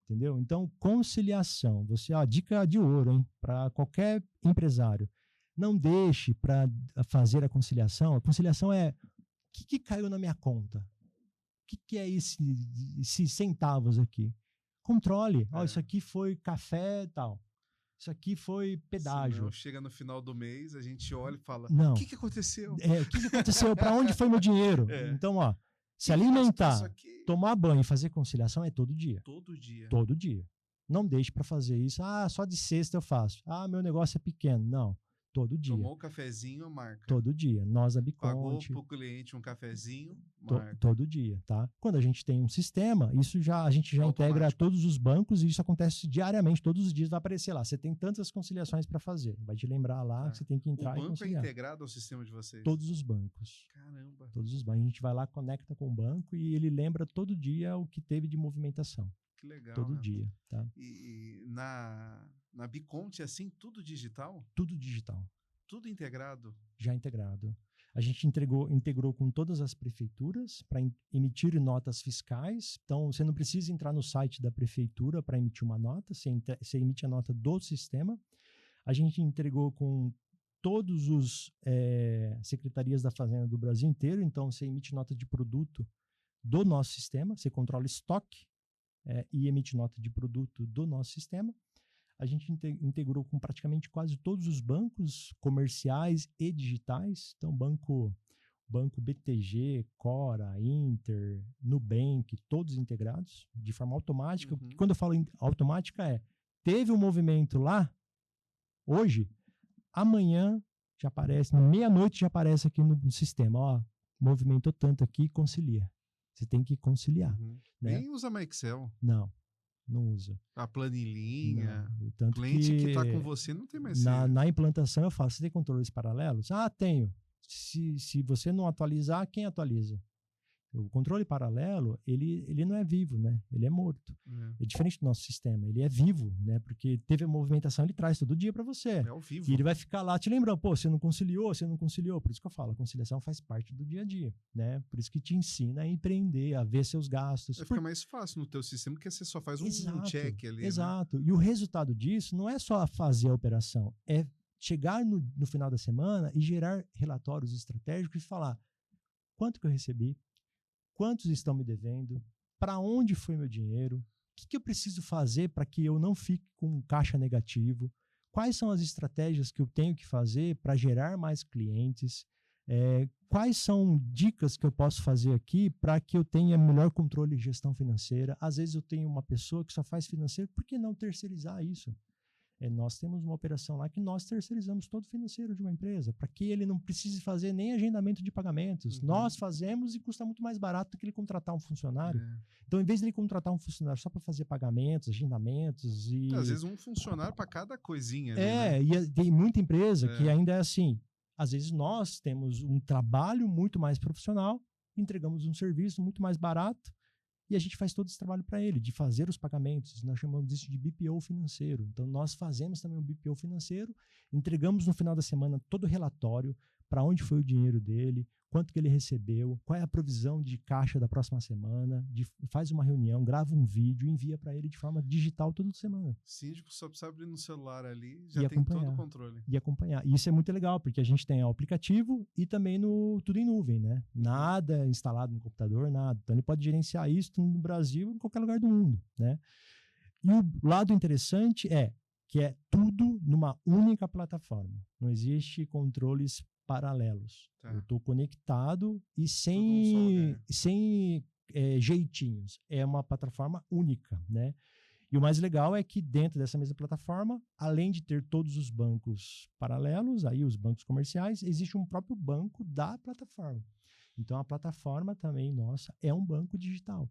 Entendeu? Então, conciliação. Dica de ouro, hein? Para qualquer empresário. Não deixe para fazer a conciliação. A conciliação é o que caiu na minha conta? que é esses centavos aqui? Controle. Ó, isso aqui foi café e tal. Isso aqui foi pedágio. Senão, chega no final do mês, a gente olha e fala, Não. o que aconteceu? O que aconteceu? Para onde foi meu dinheiro? Então, ó, se alimentar, tomar banho e fazer conciliação é todo dia. Todo dia. Todo dia. Não deixe para fazer isso. Só de sexta eu faço. Meu negócio é pequeno. Não. Todo dia. Tomou o cafezinho, marca. Todo dia. Nós, a Biconte. Pagou para o cliente um cafezinho, marca. Todo dia, tá? Quando a gente tem um sistema, a gente já integra todos os bancos e isso acontece diariamente, todos os dias vai aparecer lá. Você tem tantas conciliações para fazer. Vai te lembrar lá que você tem que entrar e conciliar. O banco é integrado ao sistema de vocês? Todos os bancos. Caramba. Todos os bancos. A gente vai lá, conecta com o banco e ele lembra todo dia o que teve de movimentação. Que legal. Todo dia, tá? E na Biconte é assim, tudo digital? Tudo digital. Tudo integrado? Já integrado. A gente integrou com todas as prefeituras para emitir notas fiscais. Então, você não precisa entrar no site da prefeitura para emitir uma nota, você emite a nota do sistema. A gente entregou com todos os secretarias da Fazenda do Brasil inteiro. Então, você emite nota de produto do nosso sistema, você controla estoque e emite nota de produto do nosso sistema. A gente integrou com praticamente quase todos os bancos comerciais e digitais. Então, banco BTG, Cora, Inter, Nubank, todos integrados de forma automática. Uhum. Quando eu falo automática teve um movimento lá, hoje, amanhã já aparece, meia-noite já aparece aqui no sistema. Ó, movimentou tanto aqui, concilia. Você tem que conciliar. Uhum. Né? Nem usa mais Excel. Não usa. A planilhinha. O cliente que está com você não tem mais. Na implantação eu falo, você tem controles paralelos? Tenho. Se você não atualizar, quem atualiza? O controle paralelo, ele não é vivo, né? Ele é morto. É diferente do nosso sistema. Ele é vivo, né? Porque teve a movimentação, ele traz todo dia para você. É ao vivo. E ele vai ficar lá te lembrando, você não conciliou. Por isso que eu falo, a conciliação faz parte do dia a dia, né? Por isso que te ensina a empreender, a ver seus gastos. Fica mais fácil no teu sistema, porque você só faz um check ali. Exato. Né? E o resultado disso não é só fazer a operação, é chegar no final da semana e gerar relatórios estratégicos e falar quanto que eu recebi, quantos estão me devendo, para onde foi meu dinheiro, o que eu preciso fazer para que eu não fique com um caixa negativo, quais são as estratégias que eu tenho que fazer para gerar mais clientes, quais são dicas que eu posso fazer aqui para que eu tenha melhor controle de gestão financeira. Às vezes eu tenho uma pessoa que só faz financeiro, por que não terceirizar isso? Nós temos uma operação lá que nós terceirizamos todo o financeiro de uma empresa, para que ele não precise fazer nem agendamento de pagamentos. Uhum. Nós fazemos e custa muito mais barato do que ele contratar um funcionário. Então, em vez de ele contratar um funcionário só para fazer pagamentos, agendamentos e... Às vezes um funcionário para cada coisinha. Ali, né? E tem muita empresa que ainda é assim. Às vezes nós temos um trabalho muito mais profissional, entregamos um serviço muito mais barato, e a gente faz todo esse trabalho para ele, de fazer os pagamentos. Nós chamamos isso de BPO financeiro. Então, nós fazemos também um BPO financeiro, entregamos no final da semana todo o relatório, para onde foi o dinheiro dele, quanto que ele recebeu, qual é a provisão de caixa da próxima semana, faz uma reunião, grava um vídeo e envia para ele de forma digital toda semana. Síndico só precisa abrir no celular ali, já tem todo o controle. E acompanhar. E isso é muito legal, porque a gente tem o aplicativo e também tudo em nuvem, né? Nada instalado no computador, nada. Então ele pode gerenciar isso no Brasil e em qualquer lugar do mundo, né? E o lado interessante que é tudo numa única plataforma. Não existe controles paralelos. Eu estou conectado e sem jeitinhos. É uma plataforma única, né? E o mais legal é que dentro dessa mesma plataforma, além de ter todos os bancos paralelos, aí os bancos comerciais, existe um próprio banco da plataforma. Então, a plataforma também, nossa, é um banco digital.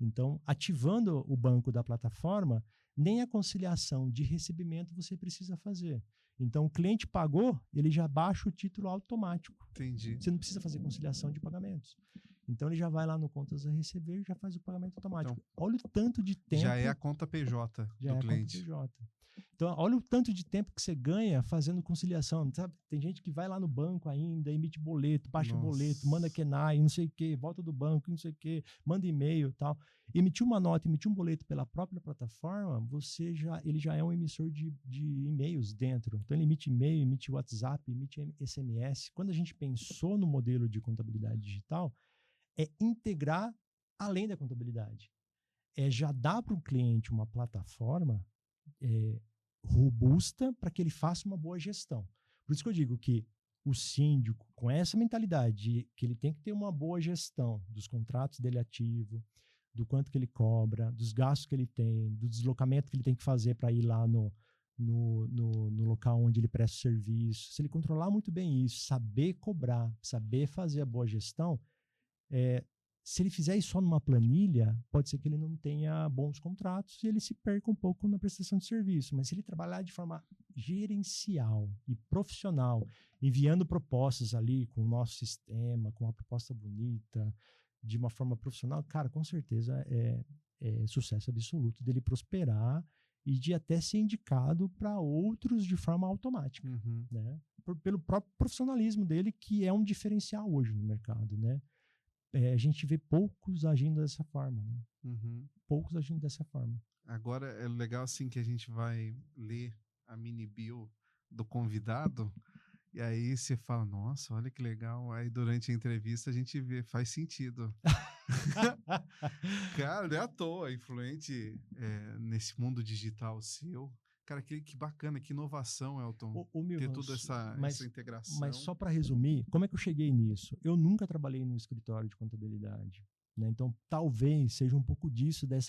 Então, ativando o banco da plataforma, nem a conciliação de recebimento você precisa fazer. Então, o cliente pagou, ele já baixa o título automático. Entendi. Você não precisa fazer conciliação de pagamentos. Então, ele já vai lá no Contas a Receber e já faz o pagamento automático. Então, olha o tanto de tempo... Já é a conta PJ do cliente. A conta PJ. Então, olha o tanto de tempo que você ganha fazendo conciliação. Sabe? Tem gente que vai lá no banco ainda, emite boleto, baixa boleto, manda KENAI, não sei o quê, volta do banco, não sei o quê, manda e-mail e tal. Emitir uma nota, emitir um boleto pela própria plataforma, ele já é um emissor de e-mails dentro. Então, ele emite e-mail, emite WhatsApp, emite SMS. Quando a gente pensou no modelo de contabilidade digital, é integrar além da contabilidade. Já dar para o cliente uma plataforma robusta para que ele faça uma boa gestão. Por isso que eu digo que o síndico, com essa mentalidade de que ele tem que ter uma boa gestão dos contratos dele ativo, do quanto que ele cobra, dos gastos que ele tem, do deslocamento que ele tem que fazer para ir lá no local onde ele presta o serviço. Se ele controlar muito bem isso, saber cobrar, saber fazer a boa gestão, se ele fizer isso só numa planilha, pode ser que ele não tenha bons contratos e ele se perca um pouco na prestação de serviço. Mas se ele trabalhar de forma gerencial e profissional, enviando propostas ali com o nosso sistema, com uma proposta bonita, de uma forma profissional, cara, com certeza é sucesso absoluto dele prosperar e de até ser indicado para outros de forma automática, né? Pelo próprio profissionalismo dele, que é um diferencial hoje no mercado, né? A gente vê poucos agindo dessa forma, né? Poucos agindo dessa forma. Agora é legal assim que a gente vai ler a mini bio do convidado e aí você fala, nossa, olha que legal. Aí durante a entrevista a gente vê, faz sentido. Cara, não é à toa, influente nesse mundo digital seu. Cara, que bacana, que inovação, Elton, ter toda essa integração. Mas só para resumir, como é que eu cheguei nisso? Eu nunca trabalhei num escritório de contabilidade, né? Então, talvez seja um pouco disso, de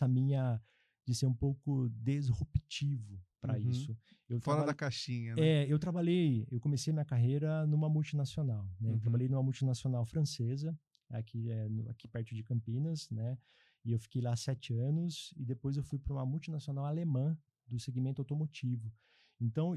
ser um pouco disruptivo para isso. Fora da caixinha, né? Eu comecei minha carreira numa multinacional, né? Eu trabalhei numa multinacional francesa, aqui perto de Campinas, né? E eu fiquei lá 7 anos e depois eu fui para uma multinacional alemã do segmento automotivo. Então,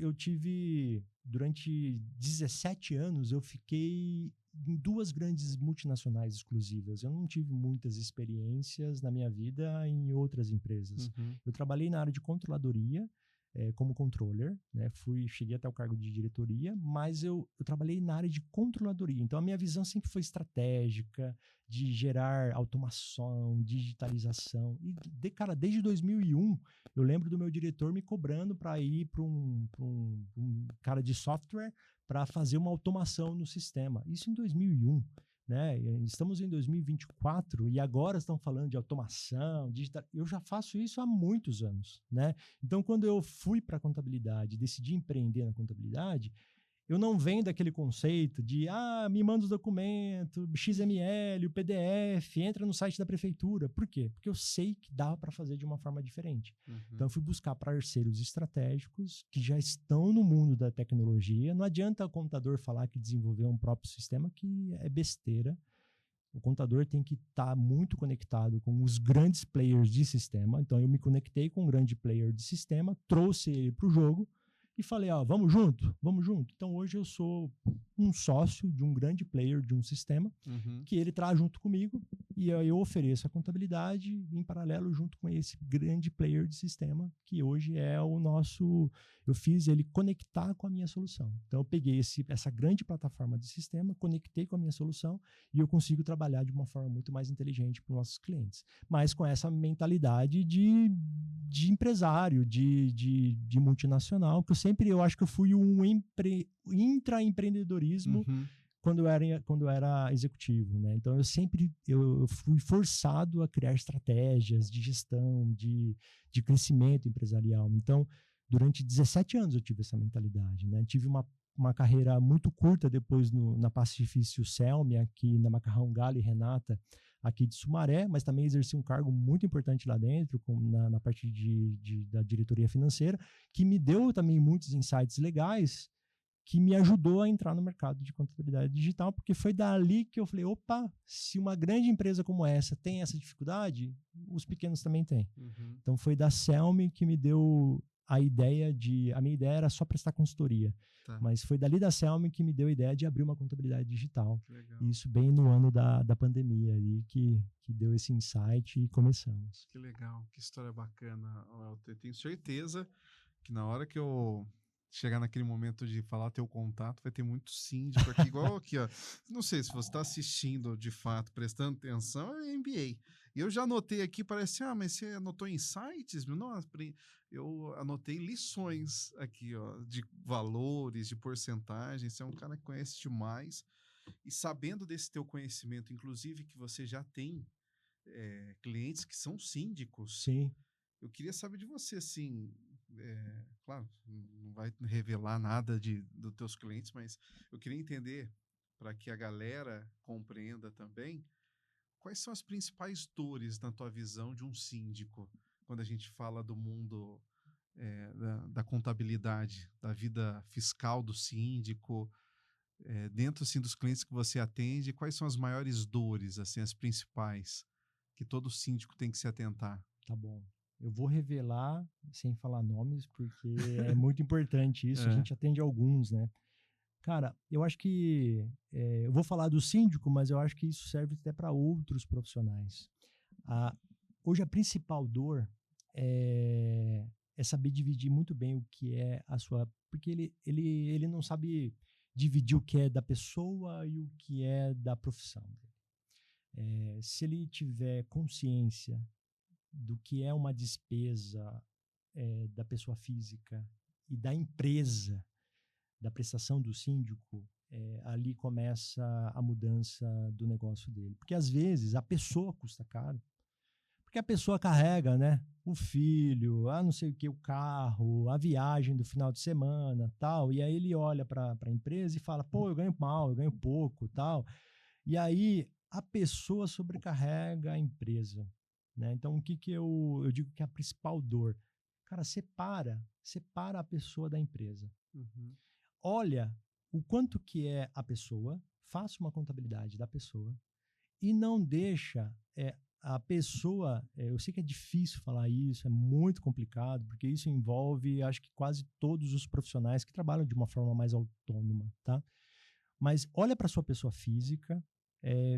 durante 17 anos, eu fiquei em 2 grandes multinacionais exclusivas. Eu não tive muitas experiências na minha vida em outras empresas. Eu trabalhei na área de controladoria, como controller, né? Cheguei até o cargo de diretoria, mas eu trabalhei na área de controladoria. Então, a minha visão sempre foi estratégica, de gerar automação, digitalização. E, desde 2001, eu lembro do meu diretor me cobrando para ir para um cara de software para fazer uma automação no sistema. Isso em 2001. Né? Estamos em 2024 e agora estão falando de automação, digital. Eu já faço isso há muitos anos, né? Então, quando eu fui para a contabilidade, decidi empreender na contabilidade, eu não venho daquele conceito de me manda os documentos, XML, o PDF, entra no site da prefeitura. Por quê? Porque eu sei que dá para fazer de uma forma diferente. Então, eu fui buscar parceiros estratégicos que já estão no mundo da tecnologia. Não adianta o contador falar que desenvolveu um próprio sistema, que é besteira. O contador tem que estar muito conectado com os grandes players de sistema. Então, eu me conectei com um grande player de sistema, trouxe ele para o jogo, e falei, vamos junto. Então, hoje eu sou um sócio de um grande player de um sistema que ele traz junto comigo e eu ofereço a contabilidade em paralelo junto com esse grande player de sistema que hoje é o nosso... Eu fiz ele conectar com a minha solução. Então, eu peguei essa grande plataforma de sistema, conectei com a minha solução e eu consigo trabalhar de uma forma muito mais inteligente para os nossos clientes. Mas com essa mentalidade de empresário, de multinacional, que eu acho que eu fui um intraempreendedorismo quando eu era executivo, né? Então, eu fui forçado a criar estratégias de gestão, de crescimento empresarial. Então, durante 17 anos eu tive essa mentalidade, né? Tive uma carreira muito curta depois na Pacifício Celme, aqui na Macarrão Galo e Renata, aqui de Sumaré, mas também exerci um cargo muito importante lá dentro, na parte da diretoria financeira, que me deu também muitos insights legais, que me ajudou a entrar no mercado de contabilidade digital, porque foi dali que eu falei, opa, se uma grande empresa como essa tem essa dificuldade, os pequenos também têm. Então foi da Celme que me deu a minha ideia era só prestar consultoria, mas foi dali da Celme que me deu a ideia de abrir uma contabilidade digital. E isso bem no ano da pandemia aí que deu esse insight e começamos. Que legal, que história bacana, Elton. Tenho certeza que na hora que eu chegar naquele momento de falar teu contato, vai ter muito síndico aqui, igual aqui, ó. Não sei se você está assistindo de fato, prestando atenção, é MBA. E eu já anotei aqui, parece, mas você anotou insights? Não, eu anotei lições aqui, ó, de valores, de porcentagens. Você é um cara que conhece demais. E sabendo desse teu conhecimento, inclusive que você já tem clientes que são síndicos. Sim. Eu queria saber de você, assim, claro, não vai revelar nada dos teus clientes, mas eu queria entender, para que a galera compreenda também, quais são as principais dores na tua visão de um síndico, quando a gente fala do mundo da contabilidade, da vida fiscal do síndico, dentro assim, dos clientes que você atende, quais são as maiores dores, assim, as principais, que todo síndico tem que se atentar? Tá bom. Eu vou revelar sem falar nomes, porque é muito importante isso. A gente atende alguns, né? Cara, eu acho que eu vou falar do síndico, mas eu acho que isso serve até para outros profissionais. Hoje a principal dor é saber dividir muito bem o que é a sua... Porque ele não sabe dividir o que é da pessoa e o que é da profissão dele. Se ele tiver consciência do que é uma despesa da pessoa física e da empresa, da prestação do síndico, ali começa a mudança do negócio dele. Porque às vezes a pessoa custa caro, porque a pessoa carrega, né, o filho, não sei o que, o carro, a viagem do final de semana, tal, e aí ele olha para a empresa e fala, pô, eu ganho mal, eu ganho pouco, tal, e aí a pessoa sobrecarrega a empresa, né? Então o que eu digo que é a principal dor? Cara, separa a pessoa da empresa. Uhum. Olha o quanto que é a pessoa, faça uma contabilidade da pessoa e não deixa a pessoa... eu sei que é difícil falar isso, é muito complicado, porque isso envolve, acho que quase todos os profissionais que trabalham de uma forma mais autônoma, tá? Mas olha para a sua pessoa física,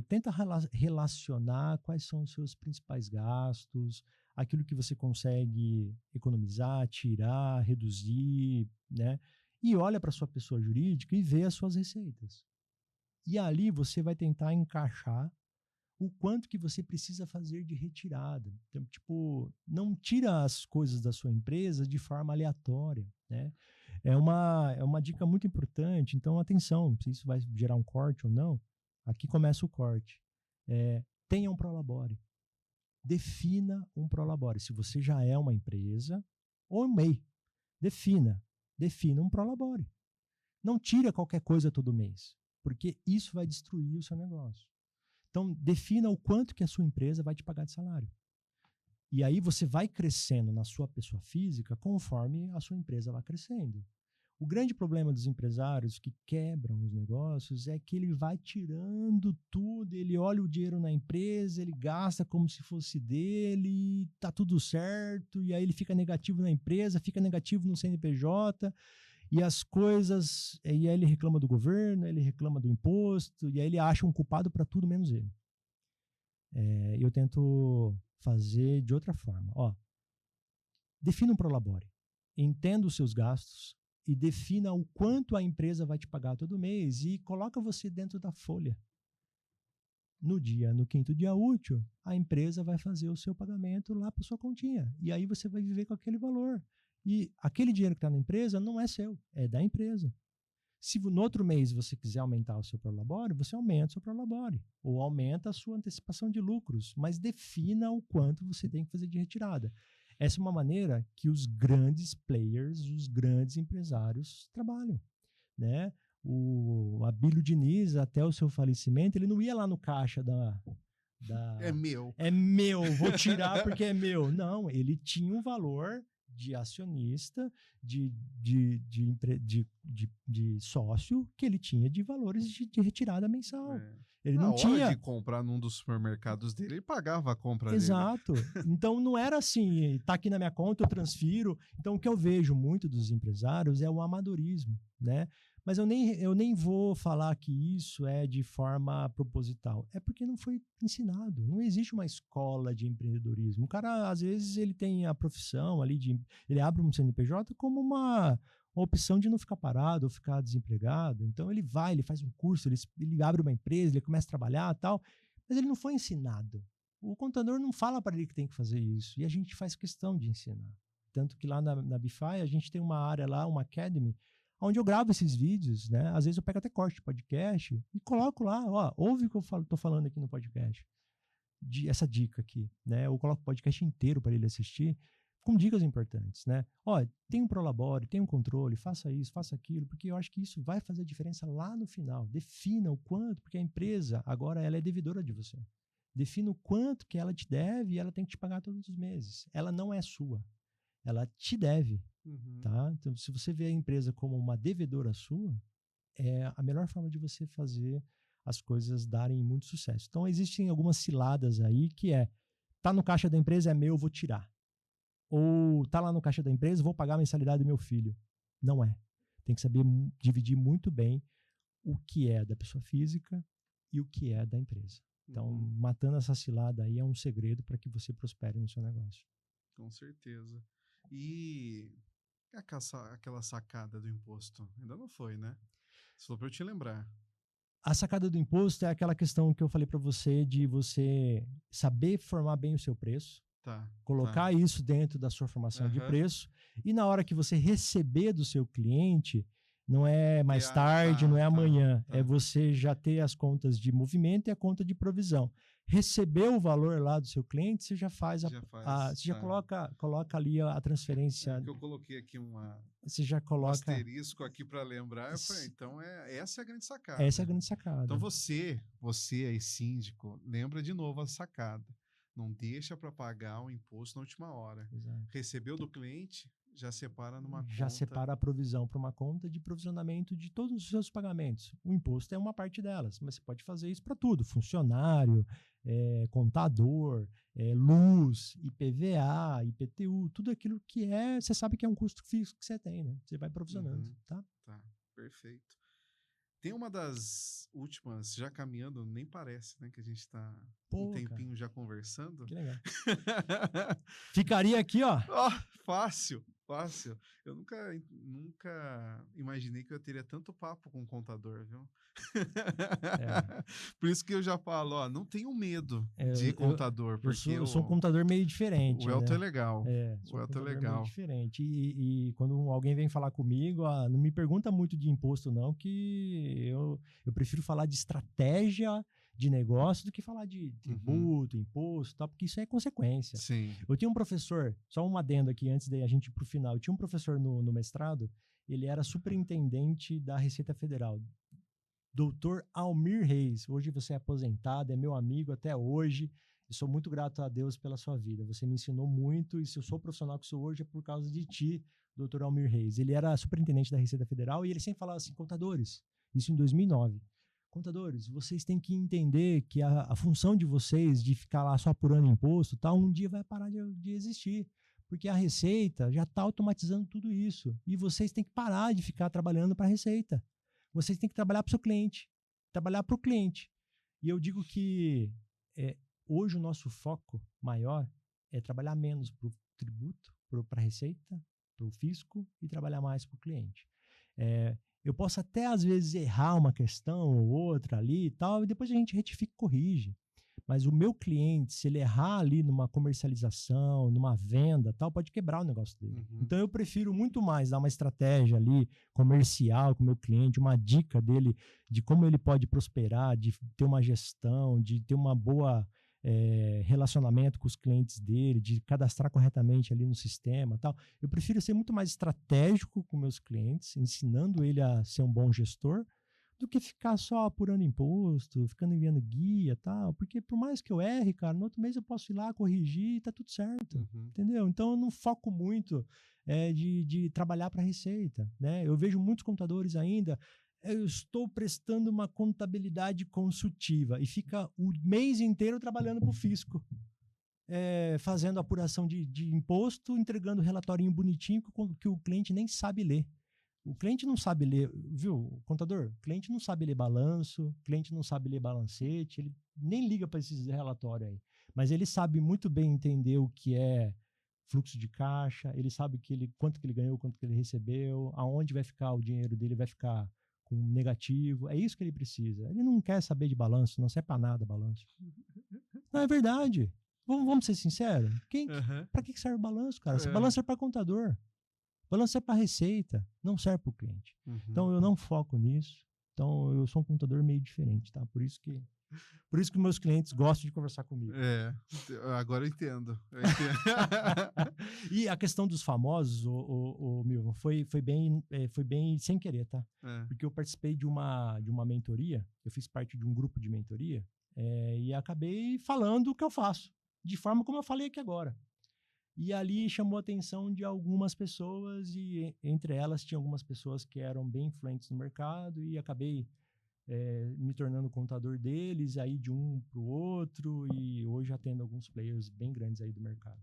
tenta relacionar quais são os seus principais gastos, aquilo que você consegue economizar, tirar, reduzir, né? E olha para a sua pessoa jurídica e vê as suas receitas. E ali você vai tentar encaixar o quanto que você precisa fazer de retirada. Então, tipo, não tira as coisas da sua empresa de forma aleatória, né? É uma dica muito importante. Então, atenção, se isso vai gerar um corte ou não, aqui começa o corte. Tenha um prolabore. Defina um prolabore. Se você já é uma empresa ou um MEI, defina um prolabore. Não tira qualquer coisa todo mês, porque isso vai destruir o seu negócio. Então, defina o quanto que a sua empresa vai te pagar de salário. E aí você vai crescendo na sua pessoa física conforme a sua empresa vai crescendo. O grande problema dos empresários que quebram os negócios é que ele vai tirando tudo, ele olha o dinheiro na empresa, ele gasta como se fosse dele, tá tudo certo, e aí ele fica negativo na empresa, fica negativo no CNPJ, e as coisas, e aí ele reclama do governo, ele reclama do imposto, e aí ele acha um culpado para tudo menos ele. Eu tento fazer de outra forma. Defina um prolabore, entenda os seus gastos e defina o quanto a empresa vai te pagar todo mês e coloca você dentro da folha. No 5º dia útil, a empresa vai fazer o seu pagamento lá para sua continha. E aí você vai viver com aquele valor. E aquele dinheiro que está na empresa não é seu, é da empresa. Se no outro mês você quiser aumentar o seu prolabore, você aumenta o seu prolabore. Ou aumenta a sua antecipação de lucros. Mas defina o quanto você tem que fazer de retirada. Essa é uma maneira que os grandes players, os grandes empresários trabalham, né? O Abílio Diniz, até o seu falecimento, ele não ia lá no caixa É meu. É meu, vou tirar porque é meu. Não, ele tinha um valor de acionista, de sócio, que ele tinha de valores de retirada mensal. Ele não tinha... hora de comprar num dos supermercados dele, ele pagava a compra dele. Exato. Então não era assim, tá aqui na minha conta, eu transfiro. Então o que eu vejo muito dos empresários é o amadorismo, né? Mas eu nem vou falar que isso é de forma proposital. É porque não foi ensinado. Não existe uma escola de empreendedorismo. O cara, às vezes, ele tem a profissão ali, ele abre um CNPJ como uma opção de não ficar parado ou ficar desempregado. Então ele faz um curso, ele abre uma empresa, ele começa a trabalhar e tal, mas ele não foi ensinado. O contador não fala para ele que tem que fazer isso, e a gente faz questão de ensinar. Tanto que lá na Bify a gente tem uma área lá, uma academy, onde eu gravo esses vídeos, né? Às vezes eu pego até corte de podcast e coloco lá, ouve o que eu tô falando aqui no podcast. essa dica aqui, né? Eu coloco o podcast inteiro para ele assistir, com dicas importantes, né? Ó, tem um Prolabore, tem um controle, faça isso, faça aquilo, porque eu acho que isso vai fazer a diferença lá no final. Defina o quanto, porque a empresa agora ela é devedora de você. Defina o quanto que ela te deve e ela tem que te pagar todos os meses. Ela não é sua, ela te deve, tá? Então, se você vê a empresa como uma devedora sua, é a melhor forma de você fazer as coisas darem muito sucesso. Então, existem algumas ciladas aí que tá no caixa da empresa, é meu, vou tirar. Ou tá lá no caixa da empresa, vou pagar a mensalidade do meu filho. Não é. Tem que saber dividir muito bem o que é da pessoa física e o que é da empresa. Então, matando essa cilada aí é um segredo para que você prospere no seu negócio. Com certeza. E aquela sacada do imposto? Ainda não foi, né? Só para eu te lembrar. A sacada do imposto é aquela questão que eu falei para você de você saber formar bem o seu preço, colocar isso dentro da sua formação de preço, e na hora que você receber do seu cliente, não é mais tarde, não é amanhã, é você já ter as contas de movimento e a conta de provisão. Recebeu o valor lá do seu cliente, você já faz você já coloca ali a transferência. Que eu coloquei aqui você já coloca um asterisco aqui para lembrar. Eu falei, então essa é a grande sacada. Essa é a grande sacada. Então você aí, síndico, lembra de novo a sacada. Não deixa para pagar o imposto na última hora. Exato. Recebeu do cliente, já separa numa conta. Já separa a provisão para uma conta de provisionamento de todos os seus pagamentos. O imposto é uma parte delas, mas você pode fazer isso para tudo. Funcionário, contador, luz, IPVA, IPTU, tudo aquilo que você sabe que é um custo fixo que você tem, né? Você vai provisionando, tá? Tá, perfeito. Tem uma das últimas, já caminhando, nem parece, né? Que a gente tá um tempinho já conversando. Que legal. Ficaria aqui, ó. Fácil. Eu nunca imaginei que eu teria tanto papo com o contador, viu? Por isso que eu já falo, não tenho medo de contador. Porque eu sou um contador meio diferente. O Elton é legal. O Elton é legal. Meio diferente. E quando alguém vem falar comigo, não me pergunta muito de imposto, não, que eu prefiro falar de estratégia de negócio do que falar de tributo, imposto, tal, porque isso é consequência. Sim. Eu tinha um professor, só um adendo aqui antes da gente ir para o final, eu tinha um professor no mestrado, ele era superintendente da Receita Federal, Dr. Almir Reis. Hoje você é aposentado, é meu amigo até hoje, e sou muito grato a Deus pela sua vida. Você me ensinou muito, e se eu sou o profissional que sou hoje é por causa de ti, Dr. Almir Reis. Ele era superintendente da Receita Federal e ele sempre falava assim, contadores, isso em 2009. Contadores, vocês têm que entender que a função de vocês de ficar lá só apurando imposto, um dia vai parar de existir, porque a Receita já está automatizando tudo isso, e vocês têm que parar de ficar trabalhando para a Receita. Vocês têm que trabalhar para o seu cliente, trabalhar para o cliente. E eu digo que hoje o nosso foco maior é trabalhar menos para o tributo, para a Receita, para o fisco, e trabalhar mais para o cliente. Eu posso até, às vezes, errar uma questão ou outra ali e tal, e depois a gente retifica e corrige. Mas o meu cliente, se ele errar ali numa comercialização, numa venda, tal, pode quebrar o negócio dele. Então, eu prefiro muito mais dar uma estratégia ali comercial com o meu cliente, uma dica dele de como ele pode prosperar, de ter uma gestão, de ter uma boa relacionamento com os clientes dele, de cadastrar corretamente ali no sistema, tal. Eu prefiro ser muito mais estratégico com meus clientes, ensinando ele a ser um bom gestor, do que ficar só apurando imposto, ficando enviando guia, tal. Porque por mais que eu erre, cara, no outro mês eu posso ir lá corrigir e tá tudo certo, entendeu? Então eu não foco muito de trabalhar para a Receita, né? Eu vejo muitos contadores ainda, eu estou prestando uma contabilidade consultiva, e fica o mês inteiro trabalhando para o fisco, fazendo apuração de imposto, entregando relatório bonitinho que o cliente nem sabe ler. O cliente não sabe ler, viu, contador? O cliente não sabe ler balanço, o cliente não sabe ler balancete, ele nem liga para esses relatórios aí. Mas ele sabe muito bem entender o que é fluxo de caixa, ele sabe quanto que ele ganhou, quanto que ele recebeu, aonde vai ficar o dinheiro dele, vai ficar com negativo. É isso que ele precisa. Ele não quer saber de balanço, não serve para nada balanço. Não, é verdade. Vamos ser sinceros. Para que serve o balanço, cara? Balanço serve para contador. Balanço serve para Receita, não serve para o cliente. Então, eu não foco nisso. Então, eu sou um contador meio diferente, tá? Por isso que Por isso que meus clientes gostam de conversar comigo. Agora eu entendo. E a questão dos famosos, o Milton, foi bem sem querer, tá? Porque eu participei de uma mentoria, eu fiz parte de um grupo de mentoria, e acabei falando o que eu faço, de forma como eu falei aqui agora. E ali chamou a atenção de algumas pessoas, e entre elas tinha algumas pessoas que eram bem influentes no mercado, e acabei me tornando contador deles, aí de um para o outro, e hoje atendo alguns players bem grandes aí do mercado.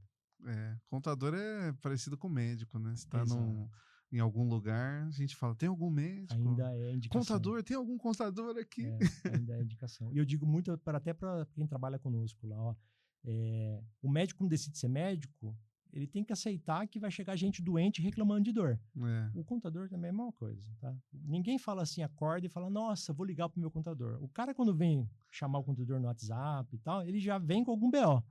Contador é parecido com médico, né? Você tá Exato. em algum lugar, a gente fala, tem algum médico? Ainda é indicação. Contador, tem algum contador aqui? Ainda é indicação. E eu digo muito até para quem trabalha conosco lá, ó, o médico não decide ser médico, ele tem que aceitar que vai chegar gente doente reclamando de dor. O contador também é a mesma coisa, tá? Ninguém fala assim, acorda e fala, nossa, vou ligar pro meu contador. O cara, quando vem chamar o contador no WhatsApp e tal, ele já vem com algum BO.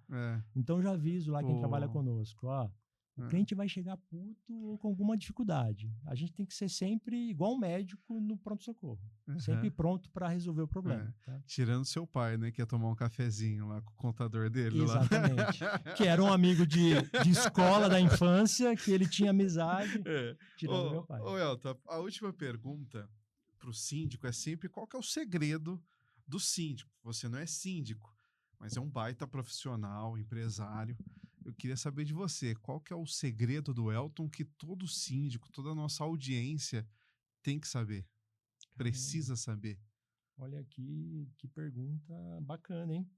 Então, já aviso lá quem trabalha conosco, ó, o cliente vai chegar puto ou com alguma dificuldade. A gente tem que ser sempre igual um médico no pronto-socorro. Sempre pronto para resolver o problema. Tá? Tirando seu pai, né? Que ia tomar um cafezinho lá com o contador dele. Exatamente. Que era um amigo de escola da infância, que ele tinha amizade. Tirando meu pai. Elton, a última pergunta para o síndico é sempre qual que é o segredo do síndico? Você não é síndico, mas é um baita profissional, empresário. Eu queria saber de você, qual que é o segredo do Elton que todo síndico, toda a nossa audiência tem que saber, precisa saber? Olha aqui, que pergunta bacana, hein?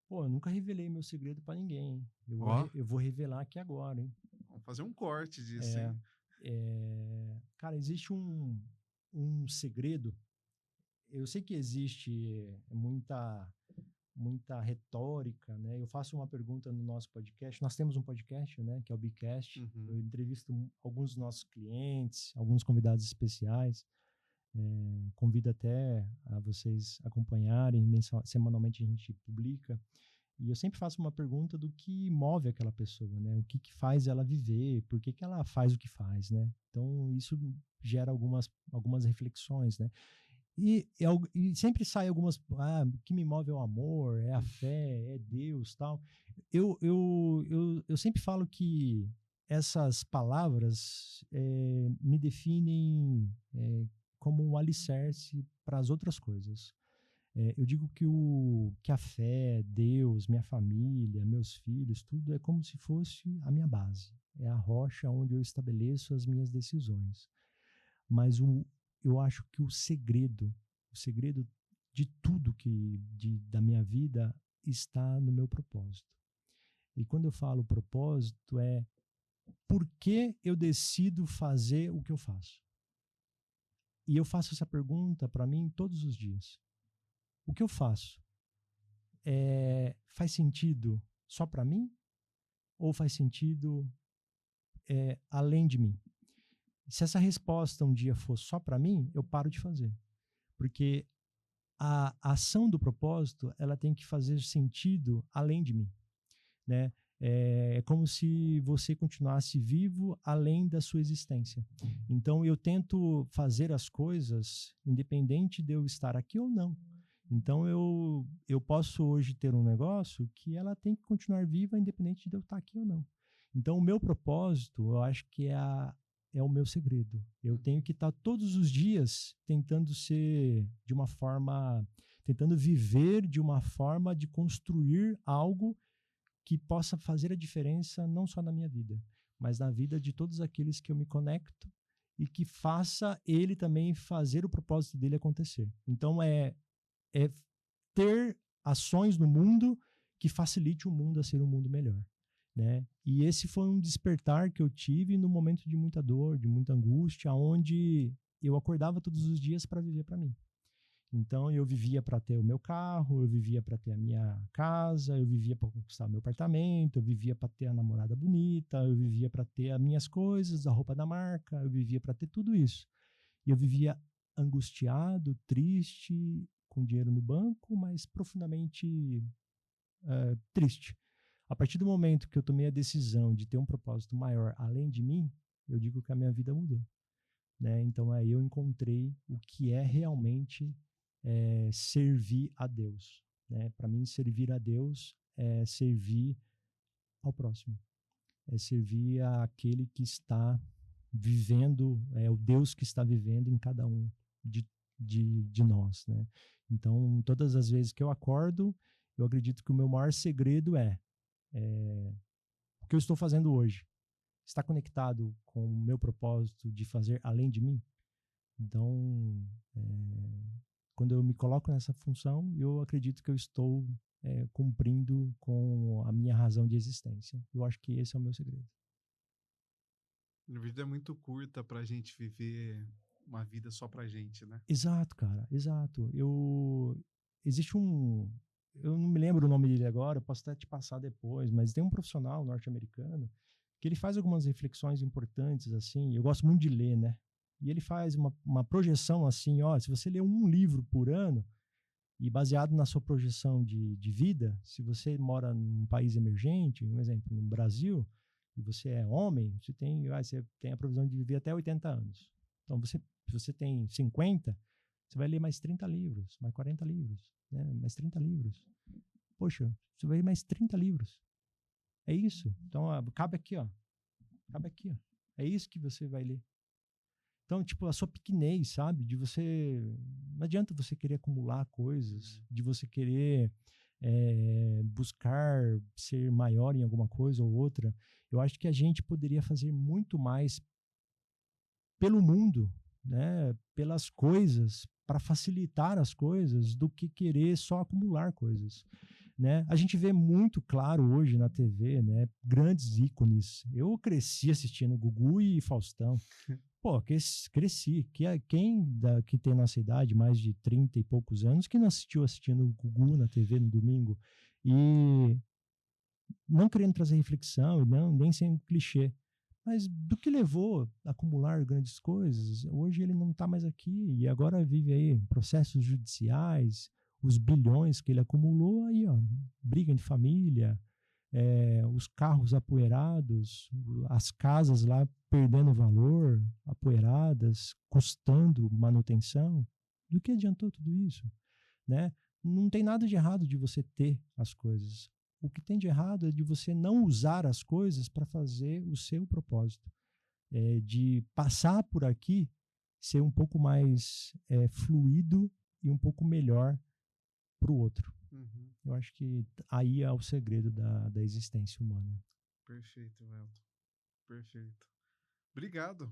Pô, eu nunca revelei meu segredo pra ninguém, hein? Eu vou revelar aqui agora, hein? Vamos fazer um corte disso, hein? Cara, existe um segredo. Eu sei que existe muita retórica, né? Eu faço uma pergunta no nosso podcast. Nós temos um podcast, né? Que é o Bcast. Eu entrevisto alguns dos nossos clientes, alguns convidados especiais. Convido até a vocês acompanharem. Semanalmente a gente publica. E eu sempre faço uma pergunta do que move aquela pessoa, né? O que faz ela viver, por que ela faz o que faz, né? Então, isso gera algumas reflexões, né? E sempre sai algumas, o que me move é o amor, é a fé, é Deus, tal. Eu sempre falo que essas palavras me definem como um alicerce para as outras coisas. Eu digo que a fé, Deus, minha família, meus filhos, tudo é como se fosse a minha base. É a rocha onde eu estabeleço as minhas decisões. Mas eu acho que o segredo de tudo da minha vida está no meu propósito. E quando eu falo propósito, por que eu decido fazer o que eu faço? E eu faço essa pergunta para mim todos os dias. O que eu faço faz sentido só para mim? Ou faz sentido além de mim? Se essa resposta um dia for só para mim, eu paro de fazer. Porque a ação do propósito, ela tem que fazer sentido além de mim, né? É como se você continuasse vivo além da sua existência. Então, eu tento fazer as coisas independente de eu estar aqui ou não. Então, eu posso hoje ter um negócio que ela tem que continuar viva independente de eu estar aqui ou não. Então, o meu propósito, eu acho que é o meu segredo. Eu tenho que estar todos os dias tentando viver de uma forma de construir algo que possa fazer a diferença não só na minha vida, mas na vida de todos aqueles que eu me conecto e que faça ele também fazer o propósito dele acontecer. Então, é ter ações no mundo que facilite o mundo a ser um mundo melhor. Né? E esse foi um despertar que eu tive no momento de muita dor, de muita angústia, onde eu acordava todos os dias para viver para mim. Então, eu vivia para ter o meu carro, eu vivia para ter a minha casa, eu vivia para conquistar o meu apartamento, eu vivia para ter a namorada bonita, eu vivia para ter as minhas coisas, a roupa da marca, eu vivia para ter tudo isso. E eu vivia angustiado, triste, com dinheiro no banco, mas profundamente triste. A partir do momento que eu tomei a decisão de ter um propósito maior além de mim, eu digo que a minha vida mudou. Né? Então, aí eu encontrei o que é realmente servir a Deus, né? Para mim, servir a Deus é servir ao próximo, é servir àquele que está vivendo, é o Deus que está vivendo em cada um de nós, né? Então, todas as vezes que eu acordo, eu acredito que o meu maior segredo é o que eu estou fazendo hoje está conectado com o meu propósito de fazer além de mim? Então, quando eu me coloco nessa função, eu acredito que eu estou cumprindo com a minha razão de existência. Eu acho que esse é o meu segredo. A vida é muito curta pra gente viver uma vida só pra gente, né? Exato, cara, exato. Existe eu não me lembro o nome dele agora, eu posso até te passar depois, mas tem um profissional norte-americano que ele faz algumas reflexões importantes, assim, eu gosto muito de ler, né? E ele faz uma projeção assim, ó, se você ler um livro por ano, e baseado na sua projeção de vida, se você mora num país emergente, um exemplo, no Brasil, e você é homem, você tem a provisão de viver até 80 anos. Então, se você tem 50, você vai ler mais 30 livros, mais 40 livros, né? Mais 30 livros. Poxa, você vai ler mais 30 livros. É isso. Então, cabe aqui, ó. Cabe aqui, ó. É isso que você vai ler. Então, tipo, a sua pequenez, sabe? De você... Não adianta você querer acumular coisas, de você querer buscar ser maior em alguma coisa ou outra. Eu acho que a gente poderia fazer muito mais pelo mundo, né? Pelas coisas, para facilitar as coisas, do que querer só acumular coisas. Né? A gente vê muito claro hoje na TV, né? Grandes ícones. Eu cresci assistindo Gugu e Faustão. Pô, cresci. Que tem nossa idade, mais de 30 e poucos anos, que não assistindo o Gugu na TV no domingo? E não querendo trazer reflexão, nem sendo clichê, mas do que levou a acumular grandes coisas, hoje ele não está mais aqui e agora vive aí processos judiciais, os bilhões que ele acumulou, aí ó, briga de família, os carros apoeirados, as casas lá perdendo valor, apoeiradas, custando manutenção. Do que adiantou tudo isso? Né? Não tem nada de errado de você ter as coisas. O que tem de errado é de você não usar as coisas para fazer o seu propósito. De passar por aqui, ser um pouco mais fluido e um pouco melhor para o outro. Uhum. Eu acho que aí é o segredo da existência humana. Perfeito, Welton. Perfeito. Obrigado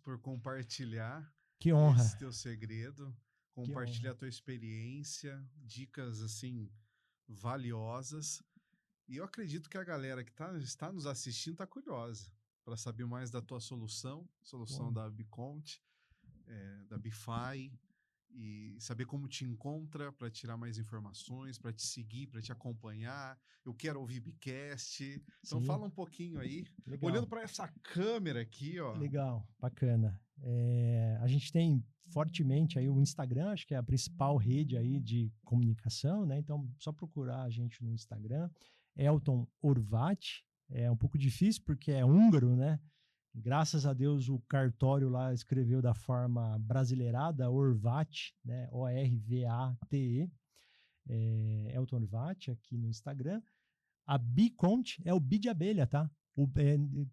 por compartilhar que honra. esse teu segredo, compartilhar a tua experiência, dicas assim valiosas. E eu acredito que a galera que está nos assistindo está curiosa para saber mais da tua solução da Bicont, da Bify, e saber como te encontra para tirar mais informações, para te seguir, para te acompanhar. Eu quero ouvir Bicast. Então fala um pouquinho aí. Legal. Olhando para essa câmera aqui, ó. Legal, bacana. A gente tem fortemente aí o Instagram, acho que é a principal rede aí de comunicação, né? Então, só procurar a gente no Instagram. Elton Horváth. É um pouco difícil porque é húngaro, né? Graças a Deus o cartório lá escreveu da forma brasileirada, Horváth, né? O-R-V-A-T-E. Elton Horváth aqui no Instagram. A Bicont é o bi de abelha, tá?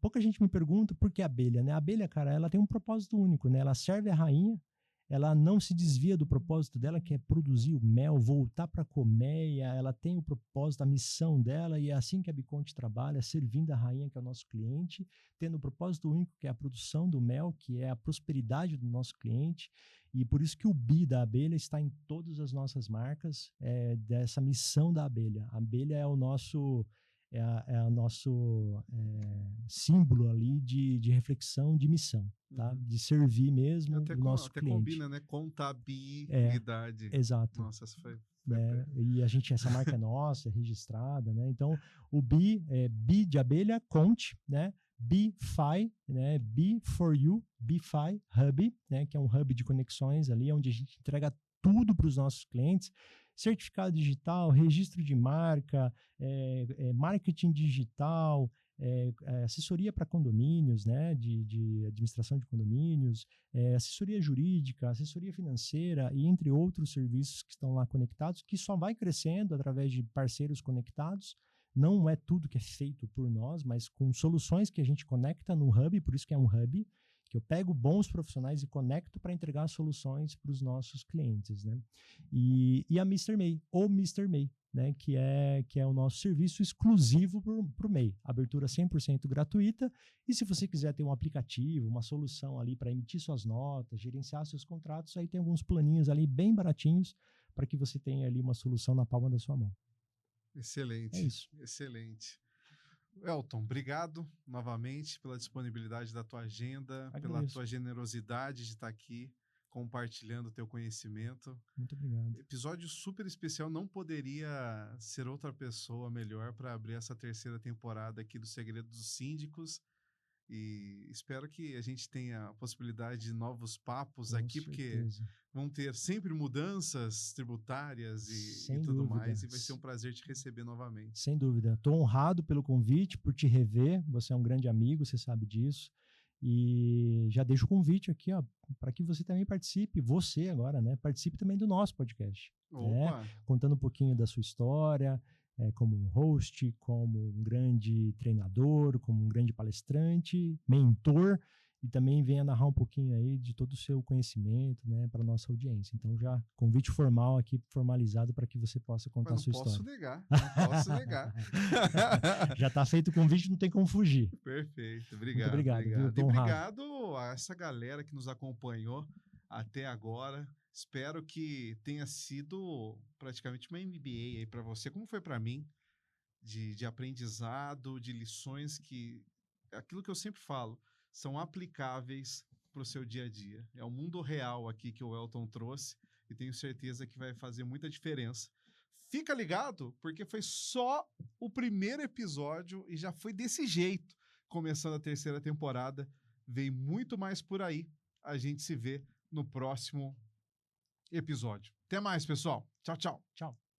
Pouca gente me pergunta por que abelha, né? A abelha, cara, ela tem um propósito único, né? Ela serve a rainha, ela não se desvia do propósito dela, que é produzir o mel, voltar para a colmeia, ela tem o propósito, a missão dela, e é assim que a Bicont trabalha, servindo a rainha, que é o nosso cliente, tendo o propósito único, que é a produção do mel, que é a prosperidade do nosso cliente, e por isso que o bi da abelha está em todas as nossas marcas, dessa missão da abelha. A abelha é o nosso... É o nosso símbolo ali de reflexão, de missão, tá? De servir mesmo o nosso cliente. Até combina, né? Contabilidade. Exato. Nossa, essa foi... E essa marca é nossa, é registrada, né? Então, o Bi é Bi de abelha, Cont, né? Bify, né? Be for You, Bify Hub, né? Que é um hub de conexões ali, onde a gente entrega tudo para os nossos clientes. Certificado digital, registro de marca, marketing digital, assessoria para condomínios, né, de administração de condomínios, assessoria jurídica, assessoria financeira e entre outros serviços que estão lá conectados, que só vai crescendo através de parceiros conectados. Não é tudo que é feito por nós, mas com soluções que a gente conecta no hub, por isso que é um hub, que eu pego bons profissionais e conecto para entregar soluções para os nossos clientes, né? E a Mr. MEI, ou Mr. MEI, né? Que é o nosso serviço exclusivo para o MEI. Abertura 100% gratuita. E se você quiser ter um aplicativo, uma solução ali para emitir suas notas, gerenciar seus contratos, aí tem alguns planinhos ali bem baratinhos para que você tenha ali uma solução na palma da sua mão. Excelente. É isso. Excelente. Elton, obrigado novamente pela disponibilidade da tua agenda, pela tua generosidade de estar aqui compartilhando o teu conhecimento. Muito obrigado. Episódio super especial, não poderia ser outra pessoa melhor para abrir essa terceira temporada aqui do Segredo dos Síndicos. E espero que a gente tenha a possibilidade de novos papos aqui, porque vão ter sempre mudanças tributárias e tudo mais, e vai ser um prazer te receber novamente. Sem dúvida. Estou honrado pelo convite, por te rever. Você é um grande amigo, você sabe disso. E já deixo o convite aqui, para que você também participe, você agora, né? Participe também do nosso podcast. Opa. Contando um pouquinho da sua história, como um host, como um grande treinador, como um grande palestrante, mentor, e também venha narrar um pouquinho aí de todo o seu conhecimento, né, para a nossa audiência. Então, já convite formal aqui, formalizado, para que você possa contar a sua história. Não posso negar. Já está feito o convite, não tem como fugir. Perfeito, Muito obrigado. Viu? E obrigado a essa galera que nos acompanhou até agora. Espero que tenha sido praticamente uma MBA aí para você, como foi para mim, de aprendizado, de lições que, aquilo que eu sempre falo, são aplicáveis para o seu dia a dia. É o mundo real aqui que o Elton trouxe e tenho certeza que vai fazer muita diferença. Fica ligado, porque foi só o primeiro episódio e já foi desse jeito, começando a terceira temporada. Vem muito mais por aí. A gente se vê no próximo episódio. Até mais, pessoal. Tchau, tchau. Tchau.